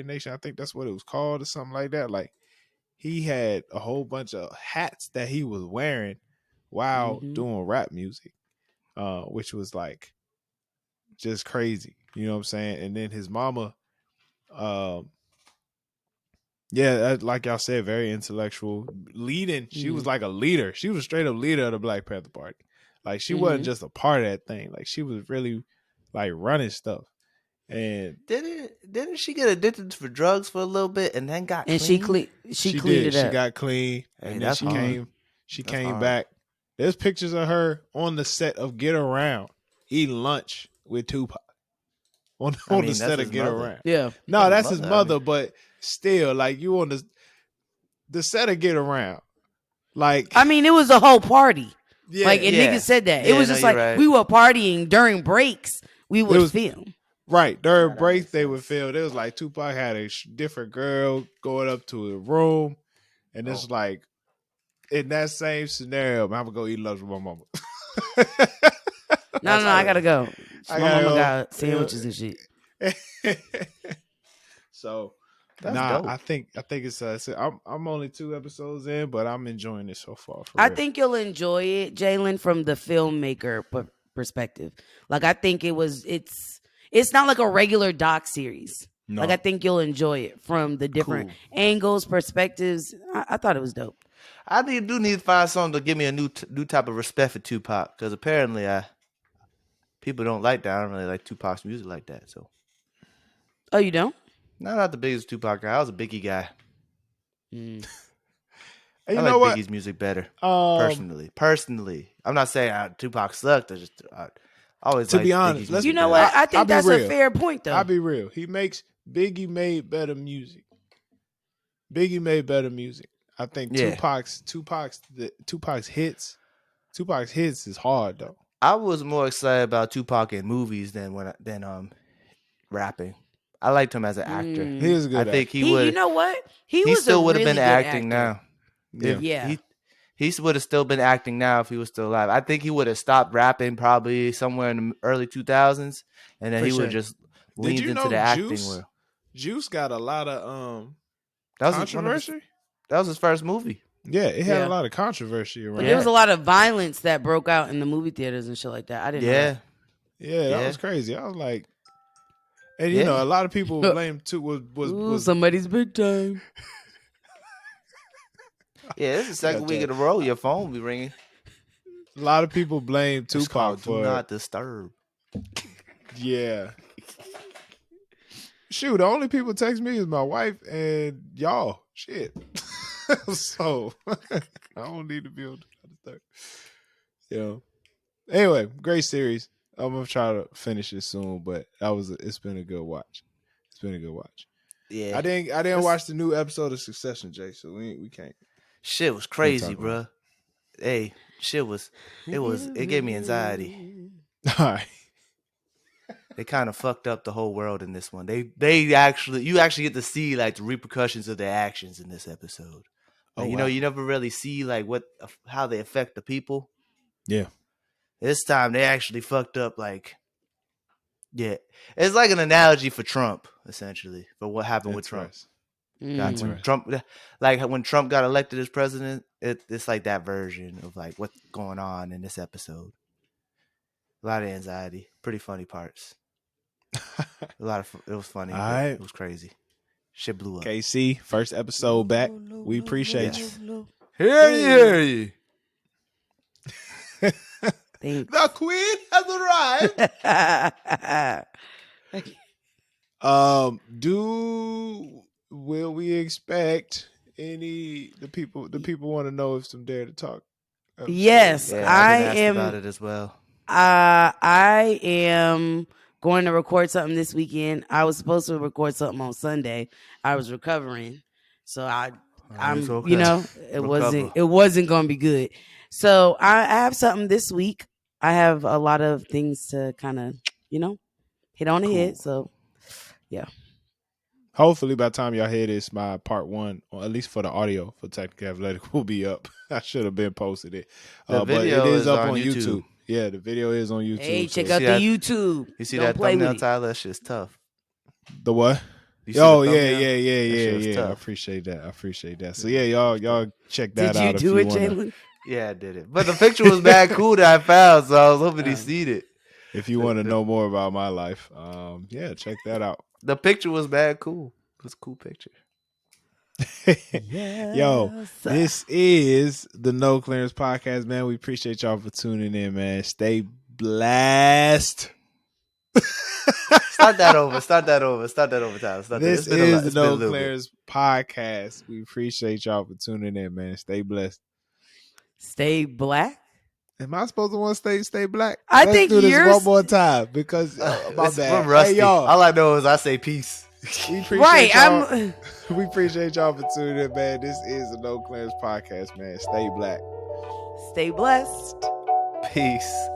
nation. I think that's what it was called or something like that. Like he had a whole bunch of hats that he was wearing while doing rap music, which was like just crazy. You know what I'm saying? And then his mama, like y'all said, very intellectual, leading. She was like a leader. She was straight up leader of the Black Panther Party. Like she wasn't just a part of that thing. Like she was really like running stuff. And didn't she get addicted for drugs for a little bit and then got clean? She cleaned it up. She got clean, and then she came back. There's pictures of her on the set of Get Around eating lunch with Tupac. On the set of Get Around. Yeah. No, that's his mother, but still, like you on the set of Get Around. Like it was a whole party. Yeah, like and niggas said that. It was just like we were partying during breaks. We would film. Right. During breaks, they would film. It was like Tupac had a different girl going up to a room. And it's like, in that same scenario, I'm going to go eat lunch with my mama. No, I got to go. My mama got sandwiches and shit. So, dope. I think it's I'm only 2 episodes in, but I'm enjoying it so far. I think you'll enjoy it, Jalen, from the filmmaker perspective. Like, I think it's not like a regular doc series. No. Like, I think you'll enjoy it from the different angles, perspectives. I thought it was dope. I do need to find something to give me a new type of respect for Tupac, because apparently people don't like that. I don't really like Tupac's music like that. So. Oh, you don't? No, not the biggest Tupac guy. I was a Biggie guy. I like Biggie's music better. Personally, I'm not saying Tupac sucked. I always to be honest. You know what? I think that's a fair point, though. I'll be real. Biggie made better music. I think Tupac's hits is hard though. I was more excited about Tupac in movies than rapping. I liked him as an actor. He was a good. I think he would. would. You know what? He still would have been acting actor. now. Yeah. He would have still been acting now if he was still alive. I think he would have stopped rapping probably somewhere in the early 2000s, and then he would have just leaned into the acting world. Juice got a lot of controversy. That was his first movie. Yeah, it had a lot of controversy around. But there was a lot of violence that broke out in the movie theaters and shit like that. I didn't know that. Yeah, that was crazy. I was like, and you know, a lot of people blame too was somebody's big time. Yeah, this is the second week in a row your phone be ringing. A lot of people blame Tupac for Do Not Disturb. Yeah. Shoot, the only people text me is my wife and y'all. Shit. So I don't need to be on Do Not Disturb. You know. Anyway, great series. I'm gonna try to finish it soon, but it's been a good watch. It's been a good watch. Yeah. I didn't watch the new episode of Succession, Jay, so we can't. Shit was crazy, bro. Hey, it gave me anxiety. All right. They kind of fucked up the whole world in this one. You actually get to see like the repercussions of their actions in this episode. Like, you know, you never really see like how they affect the people. Yeah. This time they actually fucked up like, yeah. It's like an analogy for Trump, essentially, for what happened with Trump. When Trump got elected as president, it's like that version of like what's going on in this episode. A lot of anxiety, pretty funny parts. It was funny. It was crazy. Shit blew up. KC, first episode back. We appreciate you. Hear ye. The queen has arrived. Will we expect the people want to know if some Dare to Talk? Yes, I am about it as well. I am going to record something this weekend. I was supposed to record something on Sunday. I was recovering, so I'm okay. You know, it wasn't going to be good. So I have something this week. I have a lot of things to kind of, you know, hit on the head. So yeah. Hopefully by the time y'all hear this, my part 1, or at least for the audio for Technical Athletic, will be up. I should have been posted it. But it is up on YouTube. Yeah, the video is on YouTube. Hey, check out the YouTube. You see that thumbnail, Tyler? That shit's tough. The what? Oh, yeah. I appreciate that. So yeah, y'all check that out. Did you do it, Jalen? Yeah, I did it. But the picture was bad cool that I found, so I was hoping he seen it. If you want to know more about my life, check that out. The picture was bad cool. It was a cool picture. Yes. Yo, this is the No Clearance Podcast, man. We appreciate y'all for tuning in, man. Stay blessed. Start that over, Tyler. This is the No Clearance Podcast. We appreciate y'all for tuning in, man. Stay blessed. Stay black? Am I supposed to want to stay black? Let's think do this one more time because my bad. I'm rusty. Hey, y'all. All I know is I say peace. We appreciate y'all. We appreciate y'all for tuning in, man. This is the No Clearance Podcast, man. Stay black. Stay blessed. Peace.